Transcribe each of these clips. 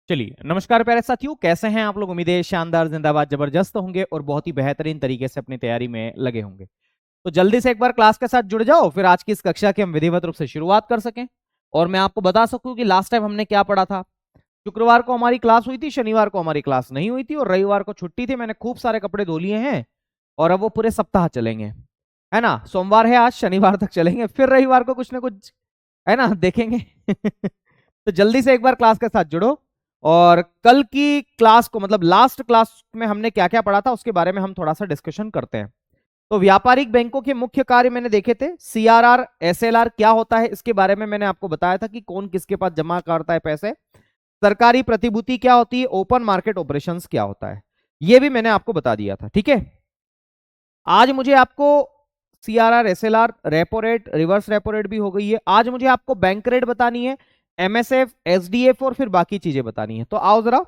चलिए, नमस्कार प्यारे साथियों, कैसे हैं आप लोग। उम्मीद है शानदार, जिंदाबाद, जबरदस्त होंगे और बहुत ही बेहतरीन तरीके से अपनी तैयारी में लगे होंगे। तो जल्दी से एक बार क्लास के साथ जुड़ जाओ, फिर आज की इस कक्षा की हम विधिवत रूप से शुरुआत कर सकें और मैं आपको बता सकूं कि लास्ट टाइम हमने क्या पढ़ा था। शुक्रवार को हमारी क्लास हुई थी, शनिवार को हमारी क्लास नहीं हुई थी और रविवार को छुट्टी थी। मैंने खूब सारे कपड़े धो लिए हैं और अब वो पूरे सप्ताह चलेंगे, है ना। सोमवार है आज, शनिवार तक चलेंगे, फिर रविवार को कुछ ना कुछ, है ना, देखेंगे। तो जल्दी से एक बार क्लास के साथ जुड़ो और कल की क्लास को, मतलब लास्ट क्लास में हमने क्या क्या पढ़ा था उसके बारे में हम थोड़ा सा डिस्कशन करते हैं। तो व्यापारिक बैंकों के मुख्य कार्य मैंने देखे थे। सीआरआर, एसएलआर क्या होता है इसके बारे में मैंने आपको बताया था कि कौन किसके पास जमा करता है पैसे। सरकारी प्रतिभूति क्या होती है, ओपन मार्केट ऑपरेशंस क्या होता है, ये भी मैंने आपको बता दिया था। ठीक है, आज मुझे आपको CRR, SLR, repo rate, reverse repo rate भी हो गई है। आज मुझे आपको बैंक रेट बतानी है, एमएसएफ, एसडीएफ और फिर बाकी चीजें बतानी है। तो आओ जरा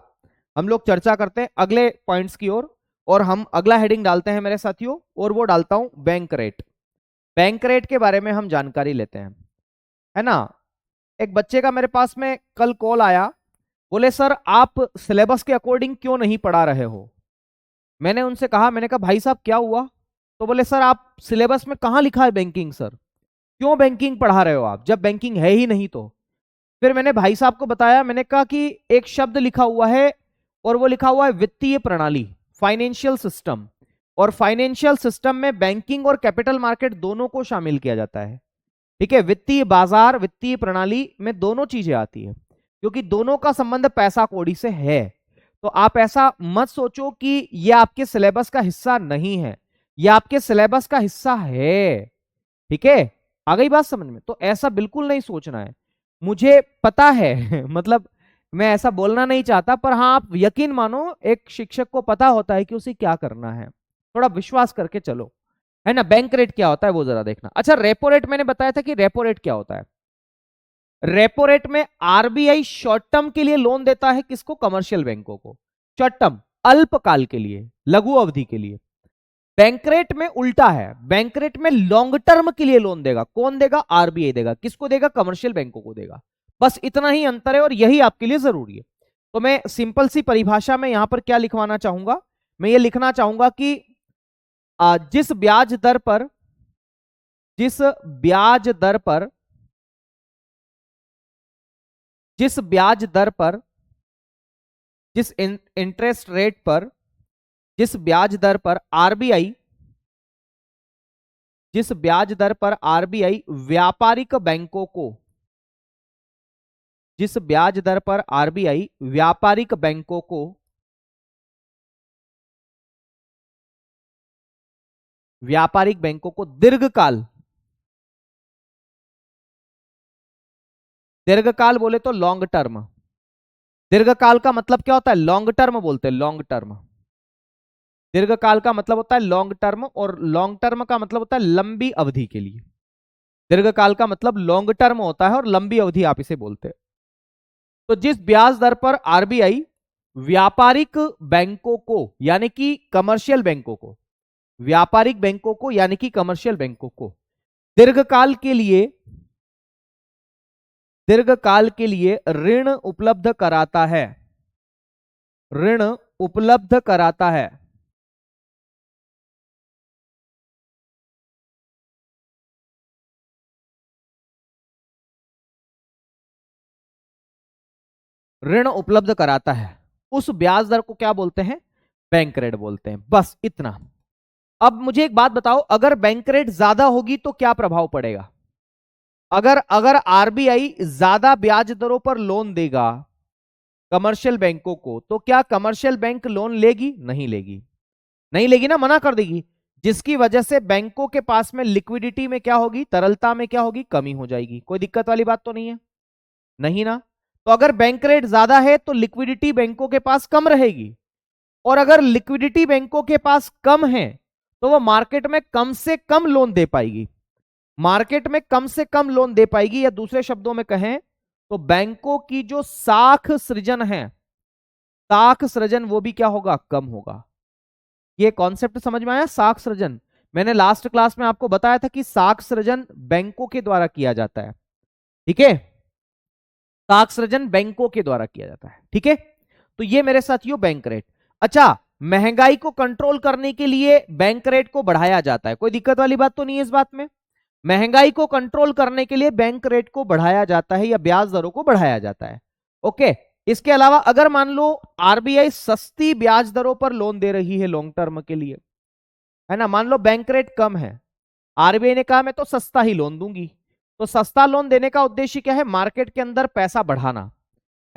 हम लोग चर्चा करते हैं अगले पॉइंट्स की ओर। और हम अगला हेडिंग डालते हैं मेरे साथियों, और वो डालता हूं बैंक रेट। बैंक रेट के बारे में हम जानकारी लेते हैं, है ना। एक बच्चे का मेरे पास में कल कॉल आया, बोले सर आप सिलेबस के अकॉर्डिंग क्यों नहीं पढ़ा रहे हो। मैंने उनसे कहा, मैंने कहा भाई साहब क्या हुआ। तो बोले सर आप सिलेबस में कहाँ लिखा है बैंकिंग सर, क्यों बैंकिंग पढ़ा रहे हो आप जब बैंकिंग है ही नहीं। तो फिर मैंने भाई साहब को बताया, मैंने कहा कि एक शब्द लिखा हुआ है और वो लिखा हुआ है वित्तीय प्रणाली, फाइनेंशियल सिस्टम। और फाइनेंशियल सिस्टम में बैंकिंग और कैपिटल मार्केट दोनों को शामिल किया जाता है। ठीक है, वित्तीय बाजार, वित्तीय प्रणाली में दोनों चीजें आती है क्योंकि दोनों का संबंध पैसा कौड़ी से है। तो आप ऐसा मत सोचो कि यह आपके सिलेबस का हिस्सा नहीं है, यह आपके सिलेबस का हिस्सा है। ठीक है, आ गई बात समझ में। तो ऐसा बिल्कुल नहीं सोचना है। मुझे पता है मतलब मैं ऐसा बोलना नहीं चाहता, पर हाँ आप यकीन मानो एक शिक्षक को पता होता है कि उसे क्या करना है। थोड़ा विश्वास करके चलो, है ना। बैंक रेट क्या होता है वो जरा देखना। अच्छा, रेपो रेट मैंने बताया था कि रेपो रेट क्या होता है। रेपो रेट में आरबीआई शॉर्ट टर्म के लिए लोन देता है, किसको, कमर्शियल बैंकों को। शॉर्ट टर्म, अल्पकाल के लिए, लघु अवधि के लिए। बैंक रेट में उल्टा है, बैंक रेट में लॉन्ग टर्म के लिए लोन देगा। कौन देगा, आरबीआई देगा। किसको देगा, कमर्शियल बैंकों को देगा। बस इतना ही अंतर है और यही आपके लिए जरूरी है। तो मैं सिंपल सी परिभाषा में यहां पर क्या लिखवाना चाहूंगा, मैं ये लिखना चाहूंगा कि जिस ब्याज दर पर, जिस ब्याज दर पर, जिस ब्याज दर पर, जिस इंटरेस्ट रेट पर, जिस ब्याज दर पर आरबीआई, जिस ब्याज दर पर आरबीआई व्यापारिक बैंकों को, जिस ब्याज दर पर आरबीआई व्यापारिक बैंकों को, व्यापारिक बैंकों को दीर्घकाल, दीर्घकाल बोले तो लॉन्ग टर्म। दीर्घकाल का मतलब क्या होता है, लॉन्ग टर्म बोलते हैं, लॉन्ग टर्म। दीर्घकाल का मतलब होता है लॉन्ग टर्म और लॉन्ग टर्म का मतलब होता है लंबी अवधि के लिए। दीर्घकाल का मतलब लॉन्ग टर्म होता है और लंबी अवधि आप इसे बोलते हैं। तो जिस ब्याज दर पर आरबीआई व्यापारिक बैंकों को यानी कि कमर्शियल बैंकों को, व्यापारिक बैंकों को यानी कि कमर्शियल बैंकों को दीर्घकाल के लिए, दीर्घकाल के लिए ऋण उपलब्ध कराता है, ऋण उपलब्ध कराता है, ऋण उपलब्ध कराता है, उस ब्याज दर को क्या बोलते हैं, बैंक रेट बोलते हैं। बस इतना। अब मुझे एक बात बताओ, अगर बैंक रेट ज्यादा होगी तो क्या प्रभाव पड़ेगा। अगर अगर आरबीआई ज्यादा ब्याज दरों पर लोन देगा कमर्शियल बैंकों को, तो क्या कमर्शियल बैंक लोन लेगी, नहीं लेगी। नहीं लेगी ना, मना कर देगी। जिसकी वजह से बैंकों के पास में लिक्विडिटी में क्या होगी, तरलता में क्या होगी, कमी हो जाएगी। कोई दिक्कत वाली बात तो नहीं है, नहीं ना। तो अगर बैंक रेट ज्यादा है तो लिक्विडिटी बैंकों के पास कम रहेगी, और अगर लिक्विडिटी बैंकों के पास कम है तो वो मार्केट में कम से कम लोन दे पाएगी, मार्केट में कम से कम लोन दे पाएगी। या दूसरे शब्दों में कहें तो बैंकों की जो साख सृजन है, साख सृजन वो भी क्या होगा, कम होगा। ये कॉन्सेप्ट समझ में आया, साख सृजन। मैंने लास्ट क्लास में आपको बताया था कि साख सृजन बैंकों के द्वारा किया जाता है। ठीक है, साख सृजन बैंकों के द्वारा किया जाता है। ठीक है, तो ये मेरे साथियों बैंक रेट। अच्छा, महंगाई को कंट्रोल करने के लिए बैंक रेट को बढ़ाया जाता है, कोई दिक्कत वाली बात तो नहीं है इस बात में। महंगाई को कंट्रोल करने के लिए बैंक रेट को बढ़ाया जाता है या ब्याज दरों को बढ़ाया जाता है। ओके, इसके अलावा अगर मान लो आरबीआई सस्ती ब्याज दरों पर लोन दे रही है लॉन्ग टर्म के लिए, है ना, मान लो बैंक रेट कम है, आरबीआई ने कहा मैं तो सस्ता ही लोन दूंगी। तो सस्ता लोन देने का उद्देश्य क्या है, मार्केट के अंदर पैसा बढ़ाना,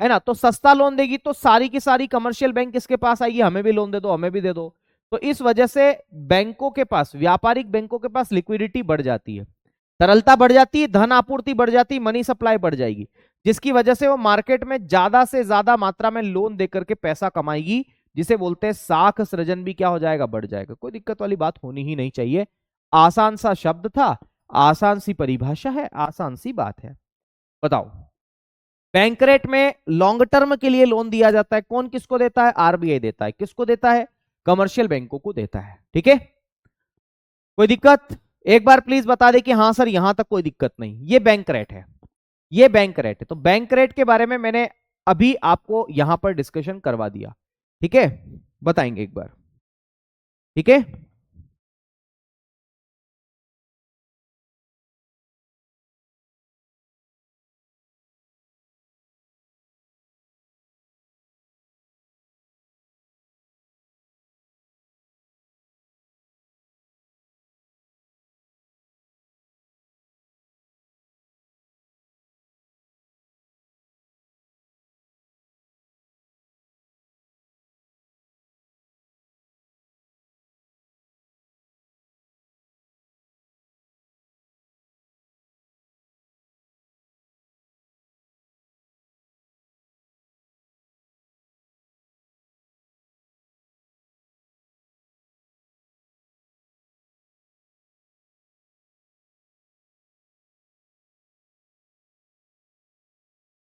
है ना। तो सस्ता लोन देगी तो सारी की सारी कमर्शियल बैंक किसके पास आएगी, हमें भी लोन दे दो, हमें भी दे दो। तो इस वजह से बैंकों के पास, व्यापारिक बैंकों के पास लिक्विडिटी बढ़ जाती है, तरलता बढ़ जाती है, धन आपूर्ति बढ़ जाती है, मनी सप्लाई बढ़ जाएगी, जिसकी वजह से वो मार्केट में ज्यादा से ज्यादा मात्रा में लोन देकर के पैसा कमाएगी, जिसे बोलते हैं साख सृजन भी क्या हो जाएगा, बढ़ जाएगा। कोई दिक्कत वाली बात होनी ही नहीं चाहिए। आसान सा शब्द था, आसान सी परिभाषा है, आसान सी बात है। बताओ, बैंक रेट में लॉन्ग टर्म के लिए लोन दिया जाता है, कौन किसको देता है, आरबीआई देता है। किसको देता है, कमर्शियल बैंकों को देता है। ठीक है, कोई दिक्कत, एक बार प्लीज बता दे कि हाँ सर यहां तक कोई दिक्कत नहीं। ये बैंक रेट है, ये बैंक रेट है। तो बैंक रेट के बारे में मैंने अभी आपको यहां पर डिस्कशन करवा दिया। ठीक है, बताएंगे एक बार। ठीक है,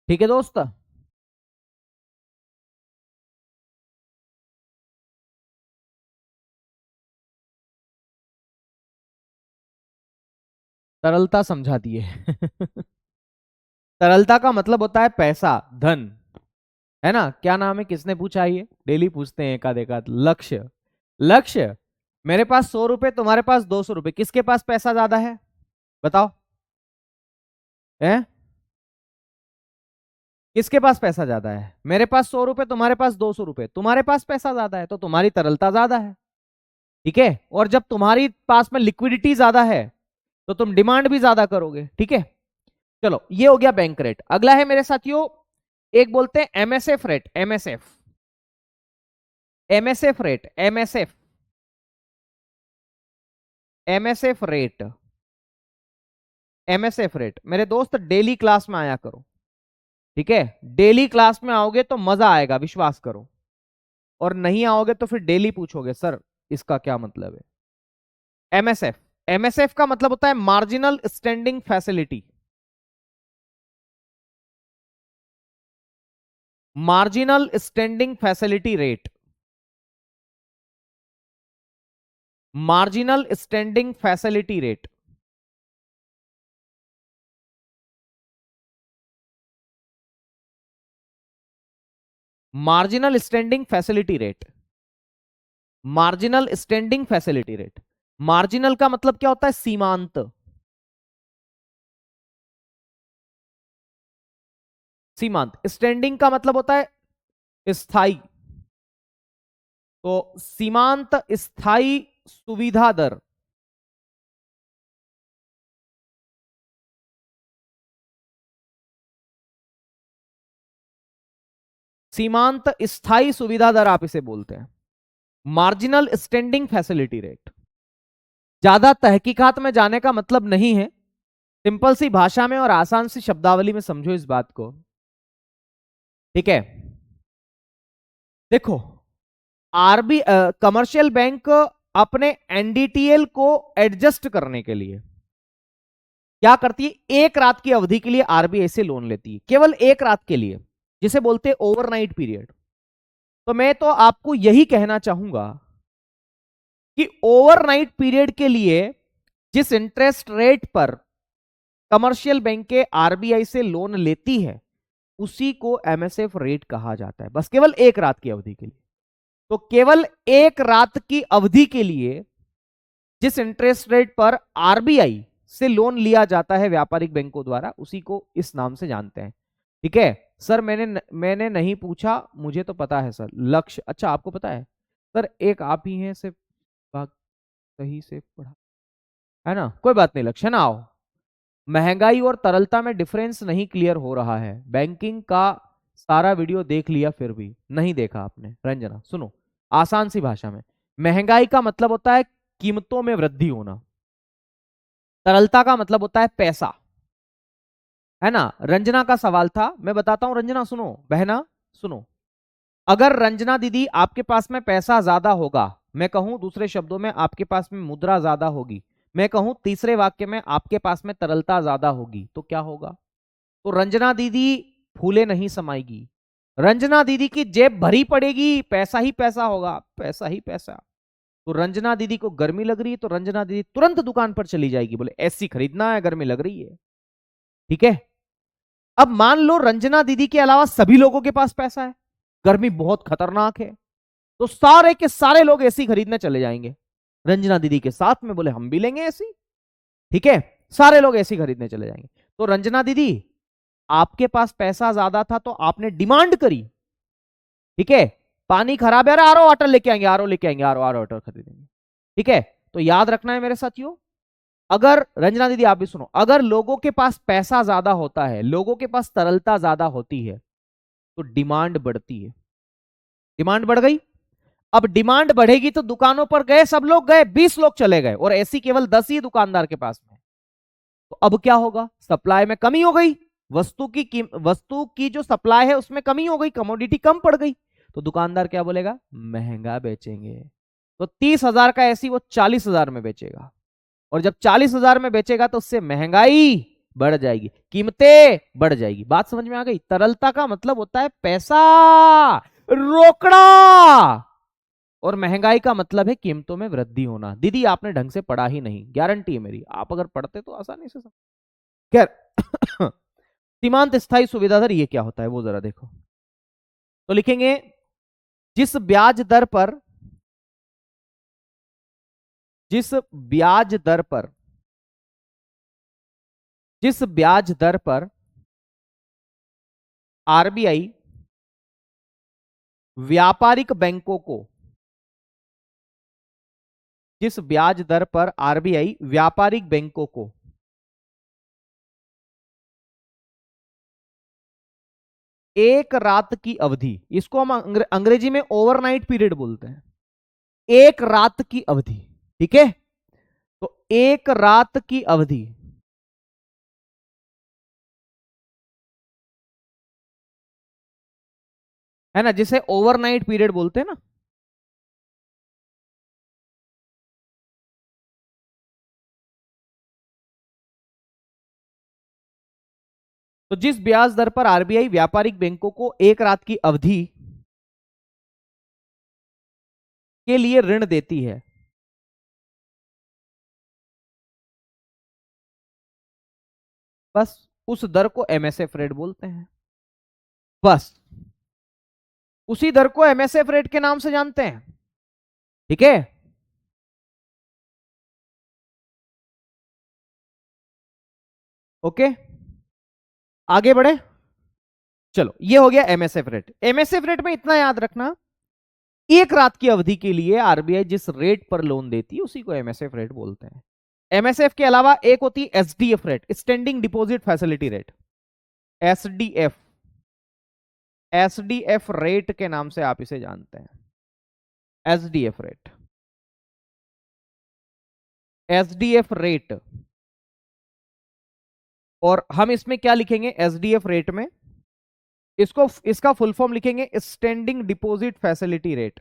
ठीक है दोस्त, तरलता समझा दिए। तरलता का मतलब होता है पैसा, धन, है ना। क्या नाम है, किसने पूछा, ये डेली पूछते हैं एकाध एकाध। लक्ष्य, लक्ष्य, मेरे पास 100 रुपए, तुम्हारे पास 200 रुपए, किसके पास पैसा ज्यादा है, बताओ, है किसके पास पैसा ज्यादा है। मेरे पास 100 रुपए, तुम्हारे पास 200 रुपए, तुम्हारे पास पैसा ज्यादा है तो तुम्हारी तरलता ज्यादा है। ठीक है, और जब तुम्हारी पास में लिक्विडिटी ज्यादा है तो तुम डिमांड भी ज्यादा करोगे। ठीक है, चलो ये हो गया बैंक रेट। अगला है मेरे साथियों, एक बोलते हैं MSF rate, MSF, MSF rate, MSF, MSF rate, MSF rate. मेरे दोस्त डेली क्लास में आया करो, ठीक है, डेली क्लास में आओगे तो मजा आएगा, विश्वास करो। और नहीं आओगे तो फिर डेली पूछोगे सर इसका क्या मतलब है। एमएसएफ, एमएसएफ का मतलब होता है marginal standing facility, marginal standing facility rate, marginal standing facility rate. Marginal standing facility rate, marginal standing facility rate. Marginal का मतलब क्या होता है, सीमांत, सीमांत। स्टैंडिंग का मतलब होता है स्थाई, तो सीमांत स्थाई सुविधा दर, सीमांत स्थाई सुविधा दर आप इसे बोलते हैं, मार्जिनल स्टैंडिंग फैसिलिटी रेट। ज्यादा तहकीकात में जाने का मतलब नहीं है, सिंपल सी भाषा में और आसान सी शब्दावली में समझो इस बात को। ठीक है, देखो, आरबी कमर्शियल बैंक अपने एनडीटीएल को एडजस्ट करने के लिए क्या करती है, एक रात की अवधि के लिए आरबीआई से लोन लेती है, केवल एक रात के लिए, जिसे बोलते हैं ओवरनाइट पीरियड। तो मैं तो आपको यही कहना चाहूंगा कि ओवरनाइट पीरियड के लिए जिस इंटरेस्ट रेट पर कमर्शियल बैंक के आरबीआई से लोन लेती है, उसी को एमएसएफ रेट कहा जाता है, बस केवल एक रात की अवधि के लिए। तो केवल एक रात की अवधि के लिए जिस इंटरेस्ट रेट पर आरबीआई से लोन लिया जाता है व्यापारिक बैंकों द्वारा, उसी को इस नाम से जानते हैं। ठीक है सर, मैंने नहीं पूछा, मुझे तो पता है सर। लक्ष्य, अच्छा आपको पता है सर, एक आप ही हैं सिर्फ सही से पढ़ा है ना, कोई बात नहीं लक्ष्य ना आओ। महंगाई और तरलता में डिफरेंस नहीं क्लियर हो रहा है, बैंकिंग का सारा वीडियो देख लिया फिर भी नहीं देखा आपने। रंजना सुनो, आसान सी भाषा में, महंगाई का मतलब होता है कीमतों में वृद्धि होना, तरलता का मतलब होता है पैसा, है ना। रंजना का सवाल था, मैं बताता हूं रंजना, सुनो बहना सुनो। अगर रंजना दीदी आपके पास में पैसा ज्यादा होगा, मैं कहूं दूसरे शब्दों में आपके पास में मुद्रा ज्यादा होगी, मैं कहूं तीसरे वाक्य में आपके पास में तरलता ज्यादा होगी, तो क्या होगा? तो रंजना दीदी फूले नहीं समाएगी, रंजना दीदी की जेब भरी पड़ेगी, पैसा ही पैसा होगा, पैसा ही पैसा। तो रंजना दीदी को गर्मी लग रही है तो रंजना दीदी तुरंत दुकान पर चली जाएगी, बोले एसी खरीदना है, गर्मी लग रही है। ठीक है, अब मान लो रंजना दीदी के अलावा सभी लोगों के पास पैसा है, गर्मी बहुत खतरनाक है, तो सारे के सारे लोग एसी खरीदने चले जाएंगे रंजना दीदी के साथ में, बोले हम भी लेंगे एसी। ठीक है, सारे लोग एसी खरीदने चले जाएंगे। तो रंजना दीदी, आपके पास पैसा ज्यादा था तो आपने डिमांड करी, ठीक है, पानी खराब है, आरओ वाटर लेके आएंगे, आरओ लेके आएंगे, आरओ आरओ वाटर खरीदेंगे। ठीक है, तो याद रखना है मेरे साथियों, अगर रंजना दीदी आप भी सुनो, अगर लोगों के पास पैसा ज्यादा होता है, लोगों के पास तरलता ज्यादा होती है, तो डिमांड बढ़ती है। डिमांड बढ़ गई, अब डिमांड बढ़ेगी तो दुकानों पर गए, सब लोग गए, 20 लोग चले गए और ऐसी केवल 10 ही दुकानदार के पास में, तो अब क्या होगा? सप्लाई में कमी हो गई, वस्तु की जो सप्लाई है उसमें कमी हो गई, कमोडिटी कम पड़ गई, तो दुकानदार क्या बोलेगा? महंगा बेचेंगे। तो 30,000 का एसी वो 40,000 में बेचेगा, और जब 40,000 में बेचेगा तो उससे महंगाई बढ़ जाएगी, कीमतें बढ़ जाएगी। बात समझ में आ गई? तरलता का मतलब होता है पैसा, रोकड़ा, और महंगाई का मतलब है कीमतों में वृद्धि होना। दीदी आपने ढंग से पढ़ा ही नहीं, गारंटी है मेरी, आप अगर पढ़ते तो आसानी से खैर सीमांत स्थायी सुविधा दर ये क्या होता है वो जरा देखो। तो लिखेंगे जिस ब्याज दर पर जिस ब्याज दर पर जिस ब्याज दर पर आरबीआई व्यापारिक बैंकों को जिस ब्याज दर पर आरबीआई व्यापारिक बैंकों को एक रात की अवधि, इसको हम अंग्रेजी में ओवरनाइट पीरियड बोलते हैं, एक रात की अवधि, ठीक है, तो एक रात की अवधि है ना, जिसे ओवरनाइट पीरियड बोलते हैं ना। तो जिस ब्याज दर पर आरबीआई व्यापारिक बैंकों को एक रात की अवधि के लिए ऋण देती है, बस उस दर को एमएसएफ रेट बोलते हैं। बस उसी दर को एमएसएफ रेट के नाम से जानते हैं। ठीक है, ओके, आगे बढ़े। चलो ये हो गया एमएसएफ रेट। एमएसएफ रेट में इतना याद रखना, एक रात की अवधि के लिए आरबीआई जिस रेट पर लोन देती है उसी को एमएसएफ रेट बोलते हैं। एमएसएफ के अलावा एक होती है SDF rate, standing deposit facility rate, SDF, SDF rate के नाम से आप इसे जानते हैं, एसडीएफ रेट, एसडीएफ रेट। और हम इसमें क्या लिखेंगे एसडीएफ रेट में? इसको इसका फुल फॉर्म लिखेंगे standing deposit facility rate,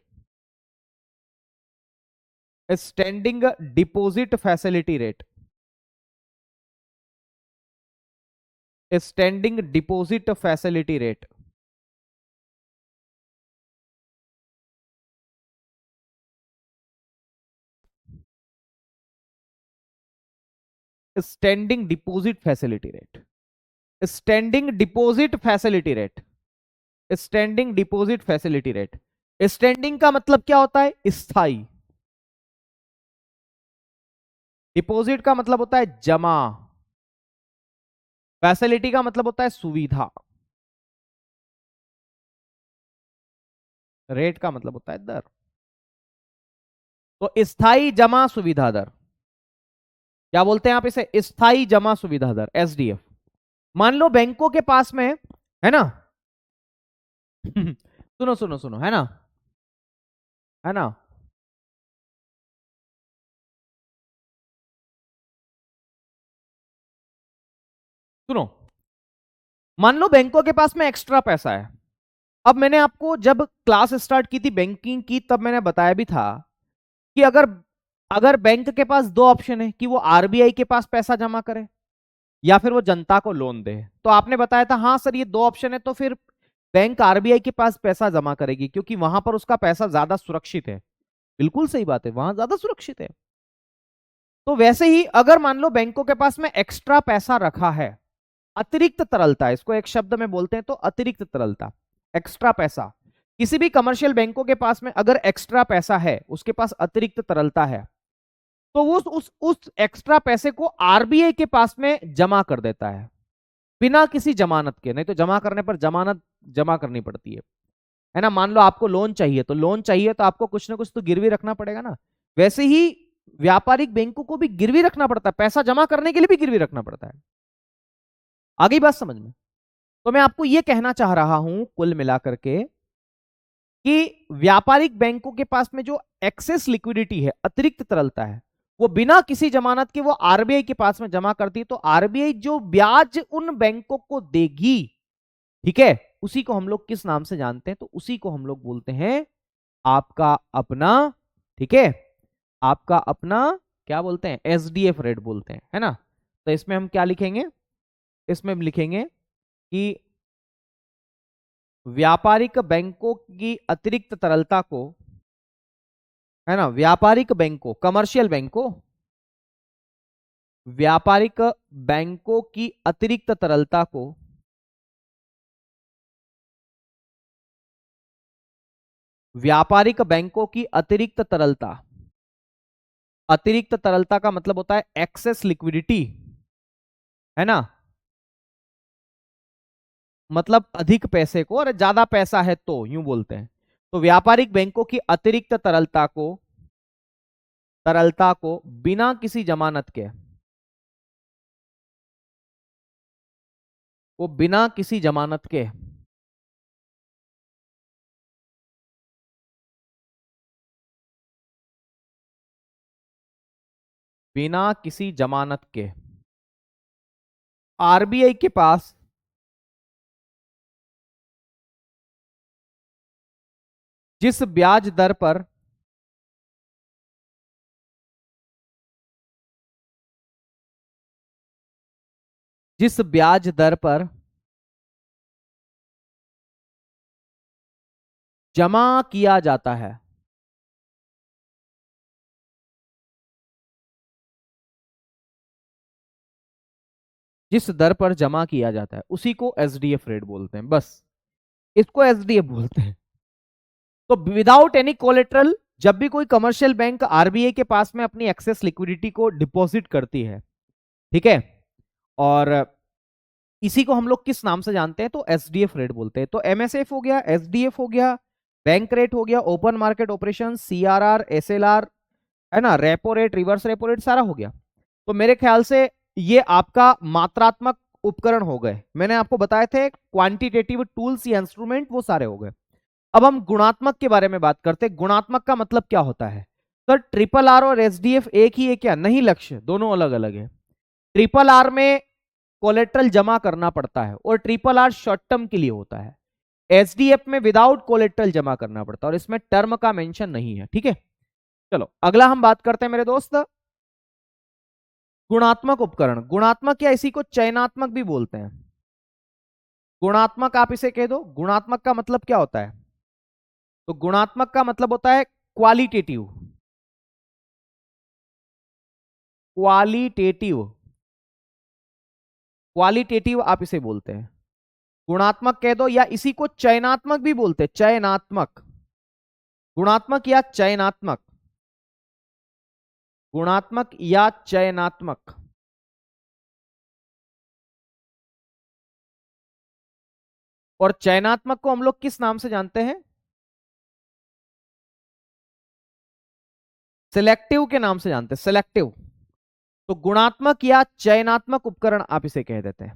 standing deposit facility rate, standing deposit facility rate. Standing deposit facility rate standing deposit facility rate, standing deposit facility rate. Standing का मतलब क्या होता है? स्थाई। डिपॉजिट का मतलब होता है जमा। फैसिलिटी का मतलब होता है सुविधा। रेट का मतलब होता है दर। तो स्थाई जमा सुविधा दर, क्या बोलते हैं आप इसे? स्थाई जमा सुविधा दर, एसडीएफ। मान लो बैंकों के पास में है ना सुनो सुनो सुनो, है ना, है ना, सुनो। मान लो बैंकों के पास में एक्स्ट्रा पैसा है। अब मैंने आपको जब क्लास स्टार्ट की थी बैंकिंग की, तब मैंने बताया भी था कि अगर अगर बैंक के पास दो ऑप्शन है कि वो आरबीआई के पास पैसा जमा करे या फिर वो जनता को लोन दे, तो आपने बताया था हाँ सर ये दो ऑप्शन है, तो फिर बैंक आरबीआई के पास पैसा जमा करेगी क्योंकि वहां पर उसका पैसा ज्यादा सुरक्षित है। बिल्कुल सही बात है, वहां ज्यादा सुरक्षित है। तो वैसे ही अगर मान लो बैंकों के पास में एक्स्ट्रा पैसा रखा है, अतिरिक्त तरलता, इसको एक शब्द में बोलते हैं तो अतिरिक्त तरलता, एक्स्ट्रा पैसा। किसी भी कमर्शियल बैंकों के पास में अगर एक्स्ट्रा पैसा है, उसके पास अतिरिक्त तरलता है, तो वो उस एक्स्ट्रा पैसे को आरबीआई के पास में जमा कर देता है बिना किसी जमानत के। नहीं तो जमा करने पर जमानत जमा करनी पड़ती है ना। मान लो आपको लोन चाहिए, तो लोन चाहिए तो आपको कुछ ना कुछ तो गिरवी रखना पड़ेगा ना। वैसे ही व्यापारिक बैंकों को भी गिरवी रखना पड़ता है, पैसा जमा करने के लिए भी गिरवी रखना पड़ता है। आ गई बात समझ में? तो मैं आपको यह कहना चाह रहा हूं कुल मिलाकर के कि व्यापारिक बैंकों के पास में जो एक्सेस लिक्विडिटी है, अतिरिक्त तरलता है, वो बिना किसी जमानत के वो आरबीआई के पास में जमा करती है। तो आरबीआई जो ब्याज उन बैंकों को देगी, ठीक है, उसी को हम लोग किस नाम से जानते हैं? तो उसी को हम लोग बोलते हैं आपका अपना, ठीक है, आपका अपना, क्या बोलते हैं? एसडीएफ रेट बोलते हैं, है ना। तो इसमें हम क्या लिखेंगे? इसमें हम लिखेंगे कि व्यापारिक बैंकों की अतिरिक्त तरलता को, है ना, व्यापारिक बैंकों, कमर्शियल बैंकों, व्यापारिक बैंकों की अतिरिक्त तरलता को व्यापारिक बैंकों की अतिरिक्त तरलता, अतिरिक्त तरलता का मतलब होता है एक्सेस लिक्विडिटी, है ना, मतलब अधिक पैसे को, और ज्यादा पैसा है तो यूं बोलते हैं। तो व्यापारिक बैंकों की अतिरिक्त तरलता को बिना किसी जमानत के, वो बिना किसी जमानत के बिना किसी जमानत के आरबीआई के पास जिस ब्याज दर पर जिस ब्याज दर पर जमा किया जाता है, जिस दर पर जमा किया जाता है, उसी को एसडीएफ रेट बोलते हैं। बस इसको एसडीएफ बोलते हैं। तो विदाउट एनी कोलेटरल जब भी कोई कमर्शियल बैंक आरबीआई के पास में अपनी एक्सेस लिक्विडिटी को डिपॉजिट करती है, ठीक है, और इसी को हम लोग किस नाम से जानते हैं? तो एसडीएफ रेट बोलते हैं। तो एमएसएफ हो गया, एसडीएफ हो गया, बैंक रेट हो गया, open market operation, CRR, SLR, है ना, repo rate, reverse repo rate, सारा हो गया। तो मेरे ख्याल से ये आपका मात्रात्मक उपकरण हो गए। मैंने आपको बताए थे क्वांटिटेटिव टूल्स या इंस्ट्रूमेंट, वो सारे हो गए। अब हम गुणात्मक के बारे में बात करते हैं। गुणात्मक का मतलब क्या होता है? सर ट्रिपल आर और एसडीएफ एक ही है क्या? नहीं, लक्ष्य दोनों अलग अलग है। ट्रिपल आर में कोलेट्रल जमा करना पड़ता है और ट्रिपल आर शॉर्ट टर्म के लिए होता है। एसडीएफ में विदाउट कोलेट्रल जमा करना पड़ता है और इसमें टर्म का मेंशन नहीं है, ठीक है। चलो अगला हम बात करते हैं मेरे दोस्त, गुणात्मक उपकरण। गुणात्मक या इसी को चयनात्मक भी बोलते हैं। गुणात्मक आप इसे कह दो। गुणात्मक का मतलब क्या होता है? तो गुणात्मक का मतलब होता है क्वालिटेटिव, क्वालिटेटिव, क्वालिटेटिव आप इसे बोलते हैं, गुणात्मक कह दो, या इसी को चयनात्मक भी बोलते हैं, चयनात्मक, गुणात्मक या चयनात्मक, गुणात्मक या चयनात्मक। और चयनात्मक को हम लोग किस नाम से जानते हैं? सिलेक्टिव के नाम से जानते हैं, सिलेक्टिव। तो गुणात्मक या चयनात्मक उपकरण आप इसे कह देते हैं,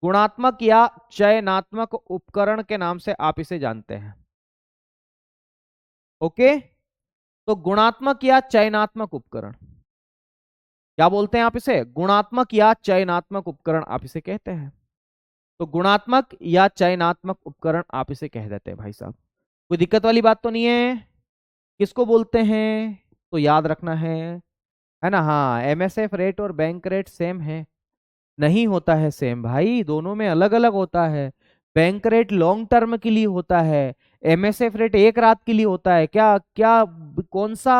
गुणात्मक या चयनात्मक उपकरण के नाम से आप इसे जानते हैं। ओके, तो गुणात्मक या चयनात्मक उपकरण क्या बोलते हैं आप इसे? गुणात्मक या चयनात्मक उपकरण आप इसे कहते हैं। तो गुणात्मक या चयनात्मक उपकरण आप इसे कह देते हैं भाई साहब। कोई दिक्कत वाली बात तो नहीं है? किसको बोलते हैं तो याद रखना है ना? हाँ, एमएसएफ रेट और बैंक रेट सेम है? नहीं होता है सेम भाई, दोनों में अलग अलग होता है। बैंक रेट लॉन्ग टर्म के लिए होता है, एमएसएफ रेट एक रात के लिए होता है। क्या क्या कौन सा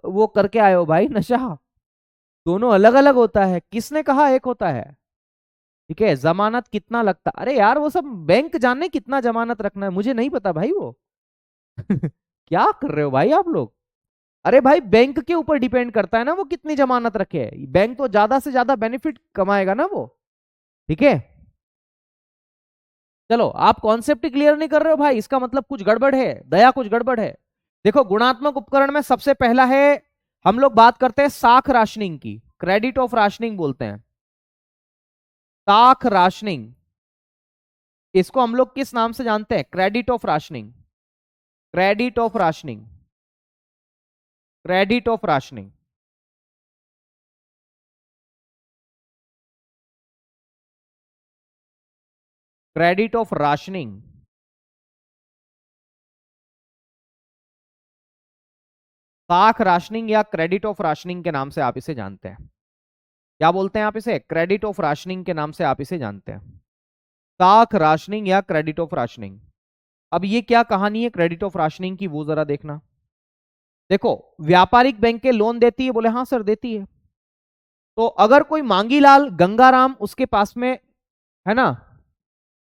वो करके आए हो भाई नशा? दोनों अलग अलग होता है। किसने कहा एक होता है? ठीक है, जमानत कितना लगता, अरे यार वो सब बैंक जाने कितना जमानत रखना है, मुझे नहीं पता भाई वो। क्या कर रहे हो भाई आप लोग? अरे भाई बैंक के ऊपर डिपेंड करता है ना वो कितनी जमानत रखे, बैंक तो ज्यादा से ज्यादा बेनिफिट कमाएगा ना वो। ठीक है, चलो आप कॉन्सेप्ट क्लियर नहीं कर रहे हो भाई, इसका मतलब कुछ गड़बड़ है, दया कुछ गड़बड़ है। देखो गुणात्मक उपकरण में सबसे पहला है, हम लोग बात करते हैं साख राशनिंग की, क्रेडिट ऑफ राशनिंग बोलते हैं, साख राशनिंग। इसको हम लोग किस नाम से जानते हैं? Credit of rationing, credit of rationing, credit of rationing. Credit of rationing, साख राशनिंग या क्रेडिट ऑफ राशनिंग के नाम से आप इसे जानते हैं। क्या बोलते हैं आप इसे? क्रेडिट ऑफ राशनिंग के नाम से आप इसे जानते हैं, साख राशनिंग या क्रेडिट ऑफ राशनिंग। अब ये क्या कहानी है क्रेडिट ऑफ राशनिंग की, वो जरा देखना। देखो, व्यापारिक बैंकें लोन देती है, बोले हाँ सर देती है। तो अगर कोई मांगीलाल गंगाराम उसके पास में है ना,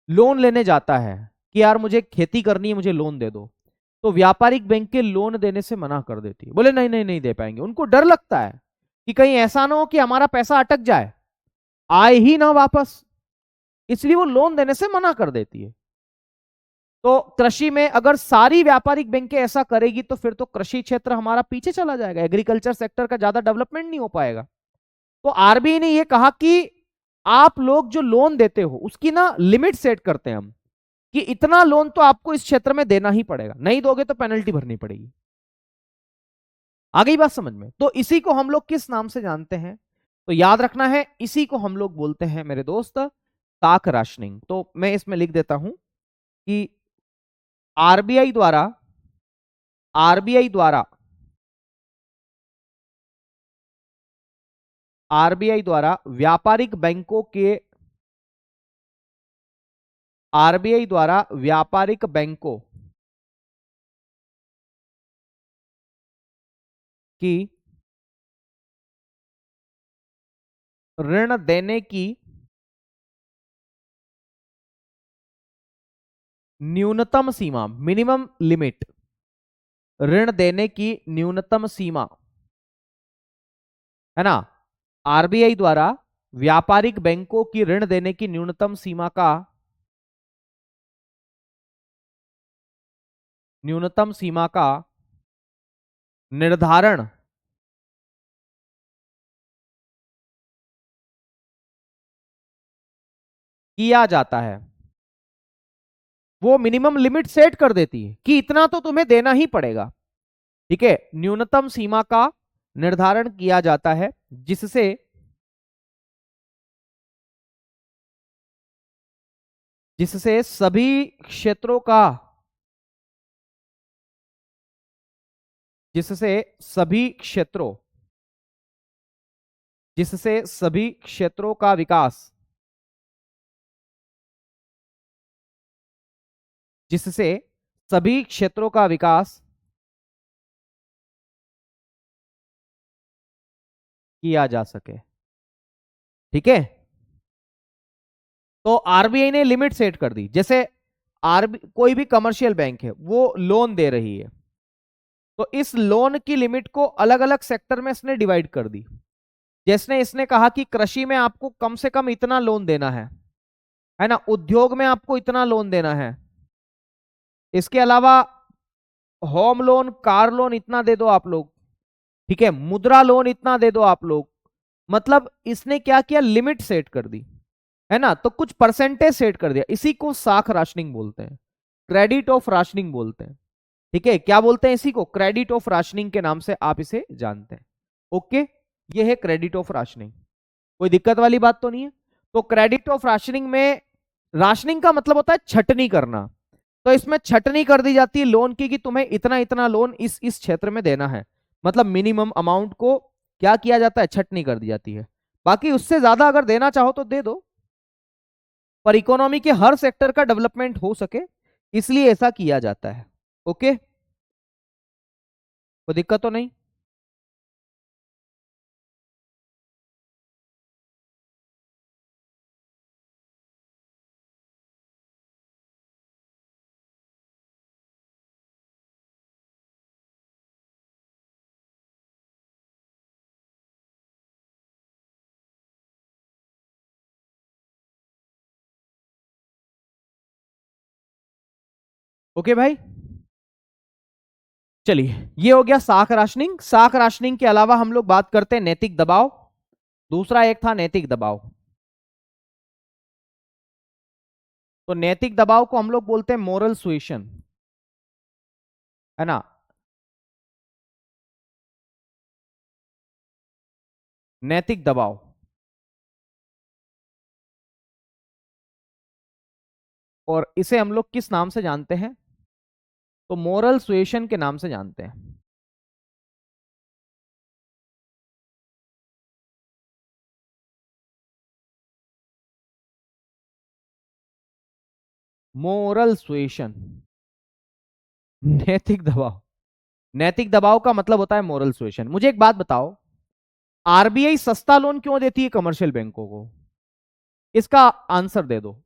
लोन लेने जाता है कि यार मुझे खेती करनी है, मुझे लोन दे दो, तो व्यापारिक बैंक के लोन देने से मना कर देती है, बोले नहीं नहीं नहीं दे पाएंगे। उनको डर लगता है कि कहीं ऐसा ना हो कि हमारा पैसा अटक जाए, आए ही ना वापस, इसलिए वो लोन देने से मना कर देती है। तो कृषि में अगर सारी व्यापारिक बैंकें ऐसा करेगी तो फिर तो कृषि क्षेत्र हमारा पीछे चला जाएगा, एग्रीकल्चर सेक्टर का ज्यादा डेवलपमेंट नहीं हो पाएगा। तो आरबीआई ने यह कहा कि आप लोग जो लोन देते हो उसकी ना लिमिट सेट करते हैं हम, कि इतना लोन तो आपको इस क्षेत्र में देना ही पड़ेगा, नहीं दोगे तो पेनल्टी भरनी पड़ेगी। आ गई बात समझ में? तो इसी को हम लोग किस नाम से जानते हैं? तो याद रखना है, इसी को हम लोग बोलते हैं मेरे दोस्त साख राशनिंग। तो मैं इसमें लिख देता हूं कि आरबीआई द्वारा, आरबीआई द्वारा, आरबीआई द्वारा व्यापारिक बैंकों के, आरबीआई द्वारा व्यापारिक बैंकों की ऋण देने की न्यूनतम सीमा, मिनिमम लिमिट, ऋण देने की न्यूनतम सीमा, है ना, आरबीआई द्वारा व्यापारिक बैंकों की ऋण देने की न्यूनतम सीमा का, न्यूनतम सीमा का निर्धारण किया जाता है। वो मिनिमम लिमिट सेट कर देती है कि इतना तो तुम्हें देना ही पड़ेगा। ठीक है, न्यूनतम सीमा का निर्धारण किया जाता है जिससे, जिससे सभी क्षेत्रों का, जिससे सभी क्षेत्रों, जिससे सभी क्षेत्रों का विकास, जिससे सभी क्षेत्रों का विकास किया जा सके। ठीक है, तो आरबीआई ने लिमिट सेट कर दी। जैसे कोई भी कमर्शियल बैंक है वो लोन दे रही है, तो इस लोन की लिमिट को अलग अलग सेक्टर में इसने डिवाइड कर दी। जैसे इसने कहा कि कृषि में आपको कम से कम इतना लोन देना है ना, उद्योग में आपको इतना लोन देना है, इसके अलावा होम लोन कार लोन इतना दे दो आप लोग, ठीक है, मुद्रा लोन इतना दे दो आप लोग। मतलब इसने क्या किया, लिमिट सेट कर दी, है ना, तो कुछ परसेंटेज सेट कर दिया। इसी को साख राशनिंग बोलते हैं, क्रेडिट ऑफ राशनिंग बोलते हैं। ठीक है, क्या बोलते हैं इसी को, क्रेडिट ऑफ राशनिंग के नाम से आप इसे जानते हैं। ओके, ये है क्रेडिट ऑफ राशनिंग, कोई दिक्कत वाली बात तो नहीं है। तो क्रेडिट ऑफ राशनिंग में, राशनिंग का मतलब होता है छटनी करना, तो इसमें छटनी कर दी जाती है लोन की कि तुम्हें इतना इतना लोन इस क्षेत्र में देना है। मतलब मिनिमम अमाउंट को क्या किया जाता है, छटनी कर दी जाती है। बाकी उससे ज्यादा अगर देना चाहो तो दे दो, पर इकोनॉमी के हर सेक्टर का डेवलपमेंट हो सके इसलिए ऐसा किया जाता है। ओके, कोई दिक्कत तो नहीं। ओके भाई, चलिए ये हो गया साख राशनिंग। साख राशनिंग के अलावा हम लोग बात करते हैं नैतिक दबाव। दूसरा एक था नैतिक दबाव। तो नैतिक दबाव को हम लोग बोलते हैं मोरल सुएशन, है ना, नैतिक दबाव। और इसे हम लोग किस नाम से जानते हैं, तो मोरल सुएशन के नाम से जानते हैं। मोरल सुएशन, नैतिक दबाव। नैतिक दबाव का मतलब होता है मोरल सुएशन। मुझे एक बात बताओ, आरबीआई सस्ता लोन क्यों देती है कमर्शियल बैंकों को, इसका आंसर दे दो।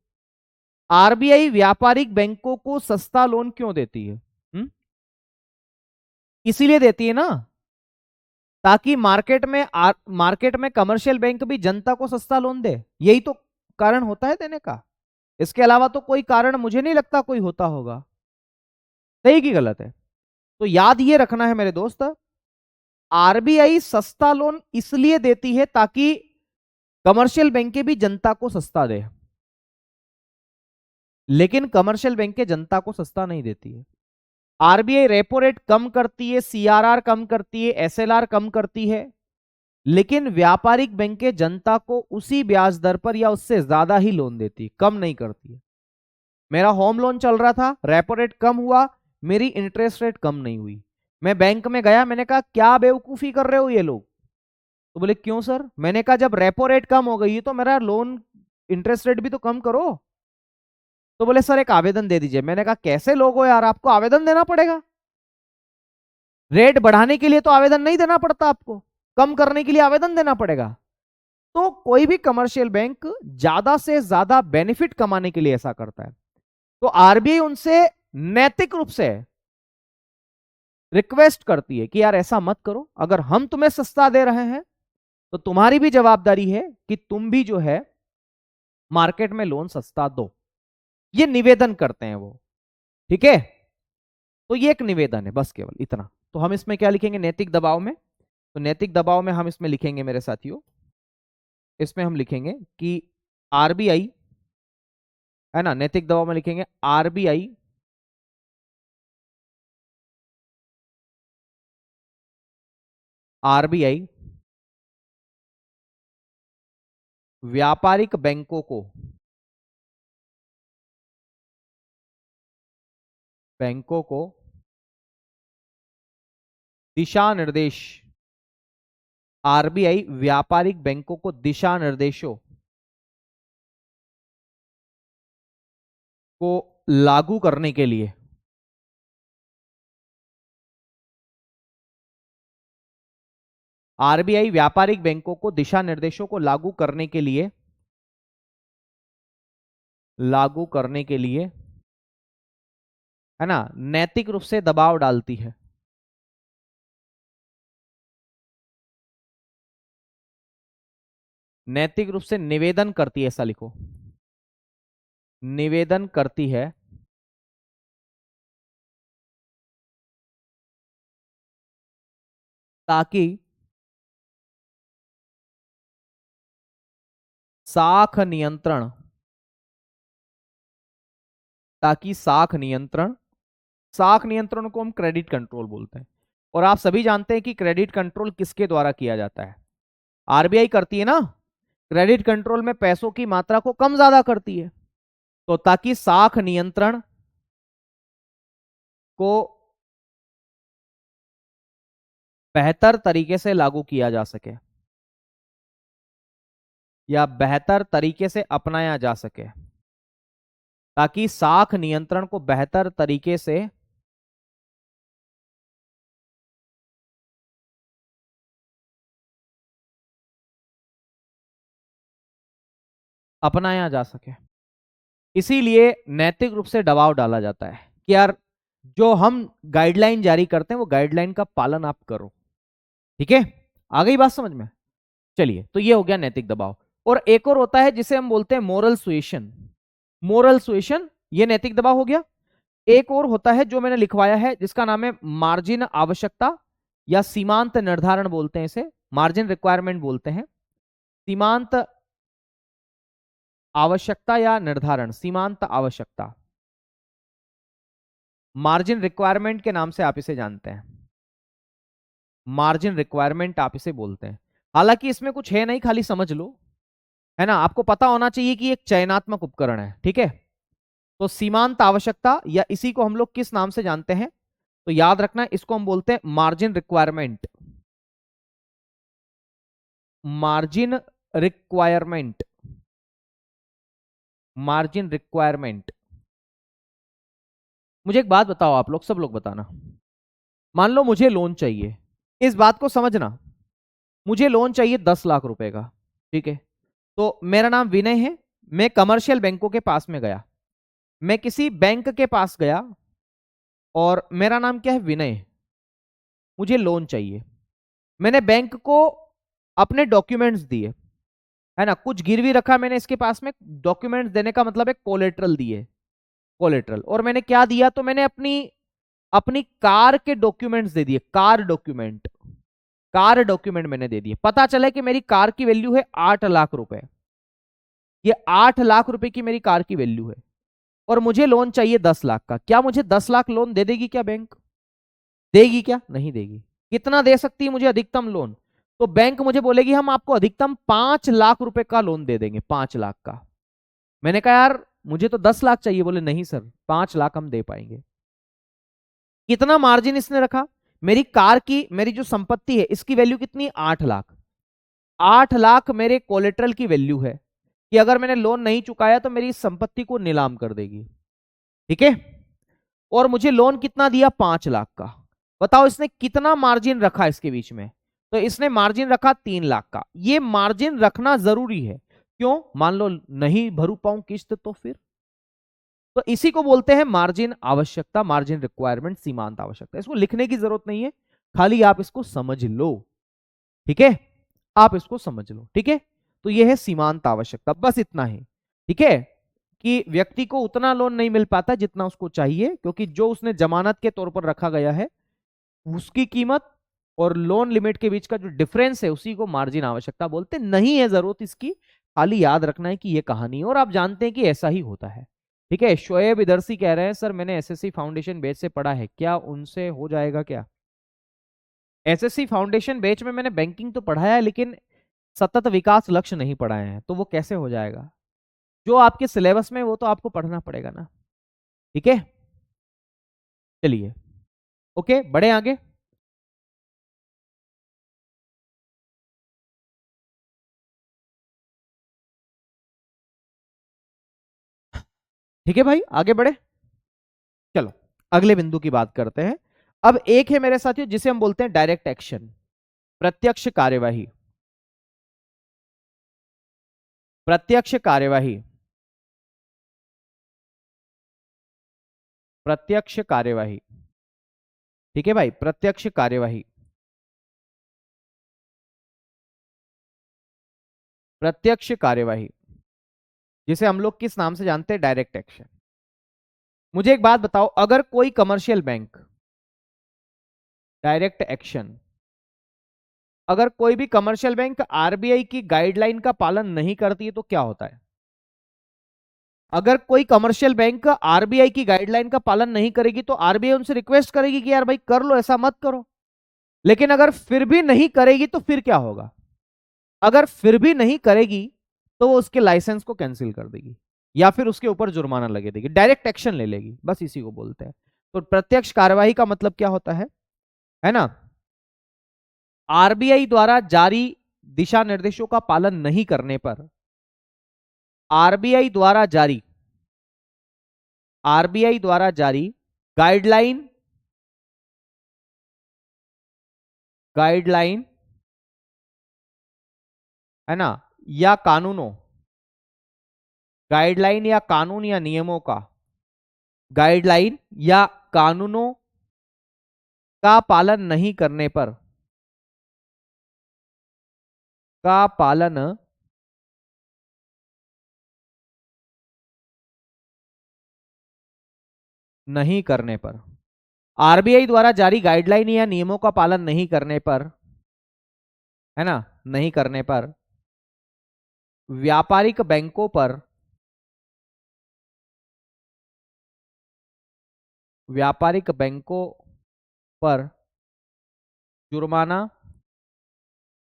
आरबीआई व्यापारिक बैंकों को सस्ता लोन क्यों देती है? इसीलिए देती है ना, ताकि मार्केट में कमर्शियल बैंक भी जनता को सस्ता लोन दे। यही तो कारण होता है देने का। इसके अलावा तो कोई कारण मुझे नहीं लगता कोई होता होगा। सही की गलत है? तो याद ये रखना है मेरे दोस्त, आरबीआई सस्ता लोन इसलिए देती है ताकि कमर्शियल बैंकें भी जनता को सस्ता दे, लेकिन कमर्शियल बैंकें जनता को सस्ता नहीं देती है। आरबीआई रेपो रेट कम करती है, सीआरआर कम करती है, एसएलआर कम करती है, लेकिन व्यापारिक बैंकें जनता को उसी ब्याज दर पर या उससे ज्यादा ही लोन देती, कम नहीं करती है। मेरा होम लोन चल रहा था, रेपो रेट कम हुआ, मेरी इंटरेस्ट रेट कम नहीं हुई। मैं बैंक में गया, मैंने कहा क्या बेवकूफी कर रहे हो ये लोग, तो बोले क्यों सर? मैंने कहा जब रेपो रेट कम हो गई तो मेरा लोन इंटरेस्ट रेट भी तो कम करो। तो बोले सर एक आवेदन दे दीजिए। मैंने कहा कैसे लोग हो यार, आपको आवेदन देना पड़ेगा? रेट बढ़ाने के लिए तो आवेदन नहीं देना पड़ता आपको, कम करने के लिए आवेदन देना पड़ेगा। तो कोई भी कमर्शियल बैंक ज्यादा से ज्यादा बेनिफिट कमाने के लिए ऐसा करता है। तो आरबीआई उनसे नैतिक रूप से रिक्वेस्ट करती है कि यार ऐसा मत करो, अगर हम तुम्हें सस्ता दे रहे हैं तो तुम्हारी भी जवाबदारी है कि तुम भी जो है मार्केट में लोन सस्ता दो। ये निवेदन करते हैं वो, ठीक है। तो ये एक निवेदन है, बस केवल इतना। तो हम इसमें क्या लिखेंगे नैतिक दबाव में, तो नैतिक दबाव में हम इसमें लिखेंगे मेरे साथियों, इसमें हम लिखेंगे कि आरबीआई, है ना, नैतिक दबाव में लिखेंगे आरबीआई आरबीआई व्यापारिक बैंकों को दिशा निर्देश, आरबीआई व्यापारिक बैंकों को दिशा निर्देशों को लागू करने के लिए, आरबीआई व्यापारिक बैंकों को दिशा निर्देशों को लागू करने के लिए लागू करने के लिए, है ना, नैतिक रूप से दबाव डालती है। नैतिक रूप से निवेदन करती है, ऐसा लिखो, निवेदन करती है ताकि साख नियंत्रण, ताकि साख नियंत्रण, साख नियंत्रण को हम क्रेडिट कंट्रोल बोलते हैं। और आप सभी जानते हैं कि क्रेडिट कंट्रोल किसके द्वारा किया जाता है? आरबीआई करती है ना। क्रेडिट कंट्रोल में पैसों की मात्रा को कम ज्यादा करती है। तो ताकि साख नियंत्रण को बेहतर तरीके से लागू किया जा सके या बेहतर तरीके से अपनाया जा सके, ताकि साख नियंत्रण को बेहतर तरीके से अपनाया जा सके, इसीलिए नैतिक रूप से दबाव डाला जाता है कि यार जो हम गाइडलाइन जारी करते हैं वो गाइडलाइन का पालन आप करो। ठीक है, आ गई बात समझ में? चलिए, तो ये हो गया नैतिक दबाव। और एक और होता है जिसे हम बोलते हैं मोरल सुएशन। मोरल सुएशन, ये नैतिक दबाव हो गया। एक और होता है जो मैंने लिखवाया है, जिसका नाम है मार्जिन आवश्यकता या सीमांत निर्धारण बोलते हैं इसे, मार्जिन रिक्वायरमेंट बोलते हैं। सीमांत आवश्यकता या निर्धारण, सीमांत आवश्यकता, मार्जिन रिक्वायरमेंट के नाम से आप इसे जानते हैं। मार्जिन रिक्वायरमेंट आप इसे बोलते हैं। हालांकि इसमें कुछ है नहीं, खाली समझ लो, है ना। आपको पता होना चाहिए कि एक चयनात्मक उपकरण है। ठीक है, तो सीमांत आवश्यकता या इसी को हम लोग किस नाम से जानते हैं, तो याद रखना, इसको हम बोलते हैं margin requirement. Margin requirement, margin requirement. मुझे एक बात बताओ, आप लोग सब लोग बताना, मान लो मुझे लोन चाहिए, इस बात को समझना, मुझे लोन चाहिए 10 लाख रुपए का। ठीक है, तो मेरा नाम विनय है, मैं कमर्शियल बैंकों के पास में गया, मैं किसी बैंक के पास गया और मेरा नाम क्या है, विनय, मुझे लोन चाहिए। मैंने बैंक को अपने डॉक्यूमेंट्स दिए, है ना, कुछ गिरवी रखा मैंने इसके पास में, डॉक्यूमेंट्स देने का मतलब है कोलेट्रल दिए, कोलेट्रल। और मैंने क्या दिया, तो मैंने अपनी अपनी कार के डॉक्यूमेंट्स दे दिए, कार डॉक्यूमेंट, कार डॉक्यूमेंट मैंने दे दिए। पता चला कि मेरी कार की वैल्यू है 8 लाख रुपए, ये 8 लाख रुपए की मेरी कार की वैल्यू है और मुझे लोन चाहिए 10 लाख का। क्या मुझे 10 लाख लोन दे देगी क्या बैंक? देगी क्या? नहीं देगी। कितना दे सकती है मुझे अधिकतम लोन? तो बैंक मुझे बोलेगी हम आपको अधिकतम 5 लाख रुपए का लोन दे देंगे, 5 लाख का। मैंने कहा यार मुझे तो 10 लाख चाहिए। बोले नहीं सर, 5 लाख हम दे पाएंगे। कितना मार्जिन इसने रखा? मेरी कार की, मेरी जो संपत्ति है इसकी वैल्यू कितनी, 8 लाख। 8 लाख मेरे कोलेट्रल की वैल्यू है कि अगर मैंने लोन नहीं चुकाया तो मेरी संपत्ति को नीलाम कर देगी। ठीक है, और मुझे लोन कितना दिया, 5 लाख का। बताओ इसने कितना मार्जिन रखा इसके बीच में? तो इसने मार्जिन रखा 3 लाख का। ये मार्जिन रखना जरूरी है, क्यों? मान लो नहीं भरू पाऊं किस्त तो फिर, तो इसी को बोलते हैं मार्जिन आवश्यकता, मार्जिन रिक्वायरमेंट, सीमांत आवश्यकता। इसको लिखने की जरूरत नहीं है, खाली आप इसको समझ लो। ठीक है, आप इसको समझ लो। ठीक है, तो यह है सीमांत आवश्यकता, बस इतना ही। ठीक है, कि व्यक्ति को उतना लोन नहीं मिल पाता जितना उसको चाहिए, क्योंकि जो उसने जमानत के तौर पर रखा गया है उसकी कीमत और लोन लिमिट के बीच का जो डिफरेंस है उसी को मार्जिन आवश्यकता बोलते। नहीं है जरूरत इसकी, खाली याद रखना है कि ये कहानी है और आप जानते हैं कि ऐसा ही होता है। ठीक है, शोएब इदरसी कह रहे हैं सर मैंने एसएससी फाउंडेशन बैच से पढ़ा है, क्या उनसे हो जाएगा क्या? एसएससी फाउंडेशन बैच में मैंने बैंकिंग तो पढ़ाया है लेकिन सतत विकास लक्ष्य नहीं पढ़ाए हैं, तो वो कैसे हो जाएगा? जो आपके सिलेबस में वो तो आपको पढ़ना पड़ेगा ना। ठीक है, चलिए, ओके, बढ़े आगे। ठीक है भाई, आगे बढ़े। चलो अगले बिंदु की बात करते हैं। अब एक है मेरे साथियों जिसे हम बोलते हैं डायरेक्ट एक्शन, प्रत्यक्ष कार्यवाही। प्रत्यक्ष कार्यवाही, प्रत्यक्ष कार्यवाही। ठीक है भाई, प्रत्यक्ष कार्यवाही। प्रत्यक्ष कार्यवाही जिसे हम लोग किस नाम से जानते हैं? Direct action. मुझे एक बात बताओ, अगर कोई कमर्शियल बैंक, डायरेक्ट एक्शन, अगर कोई भी कमर्शियल बैंक आरबीआई की गाइडलाइन का पालन नहीं करती है तो क्या होता है? अगर कोई कमर्शियल बैंक आरबीआई की गाइडलाइन का पालन नहीं करेगी तो आरबीआई उनसे रिक्वेस्ट करेगी कि यार भाई कर लो, ऐसा मत करो। लेकिन अगर फिर भी नहीं करेगी तो फिर क्या होगा? अगर फिर भी नहीं करेगी तो वो उसके लाइसेंस को कैंसिल कर देगी या फिर उसके ऊपर जुर्माना लगे देगी, डायरेक्ट एक्शन ले लेगी, बस इसी को बोलते हैं। तो प्रत्यक्ष कार्यवाही का मतलब क्या होता है ना? आरबीआई द्वारा जारी दिशा निर्देशों का पालन नहीं करने पर आरबीआई द्वारा जारी आरबीआई द्वारा जारी गाइडलाइन गाइडलाइन है ना, या कानूनों, गाइडलाइन या कानून या नियमों का, गाइडलाइन या कानूनों का पालन नहीं करने पर, का पालन नहीं करने पर, आरबीआई द्वारा जारी गाइडलाइन या नियमों का पालन नहीं करने पर, है ना, नहीं करने पर व्यापारिक बैंकों पर, व्यापारिक बैंकों पर जुर्माना,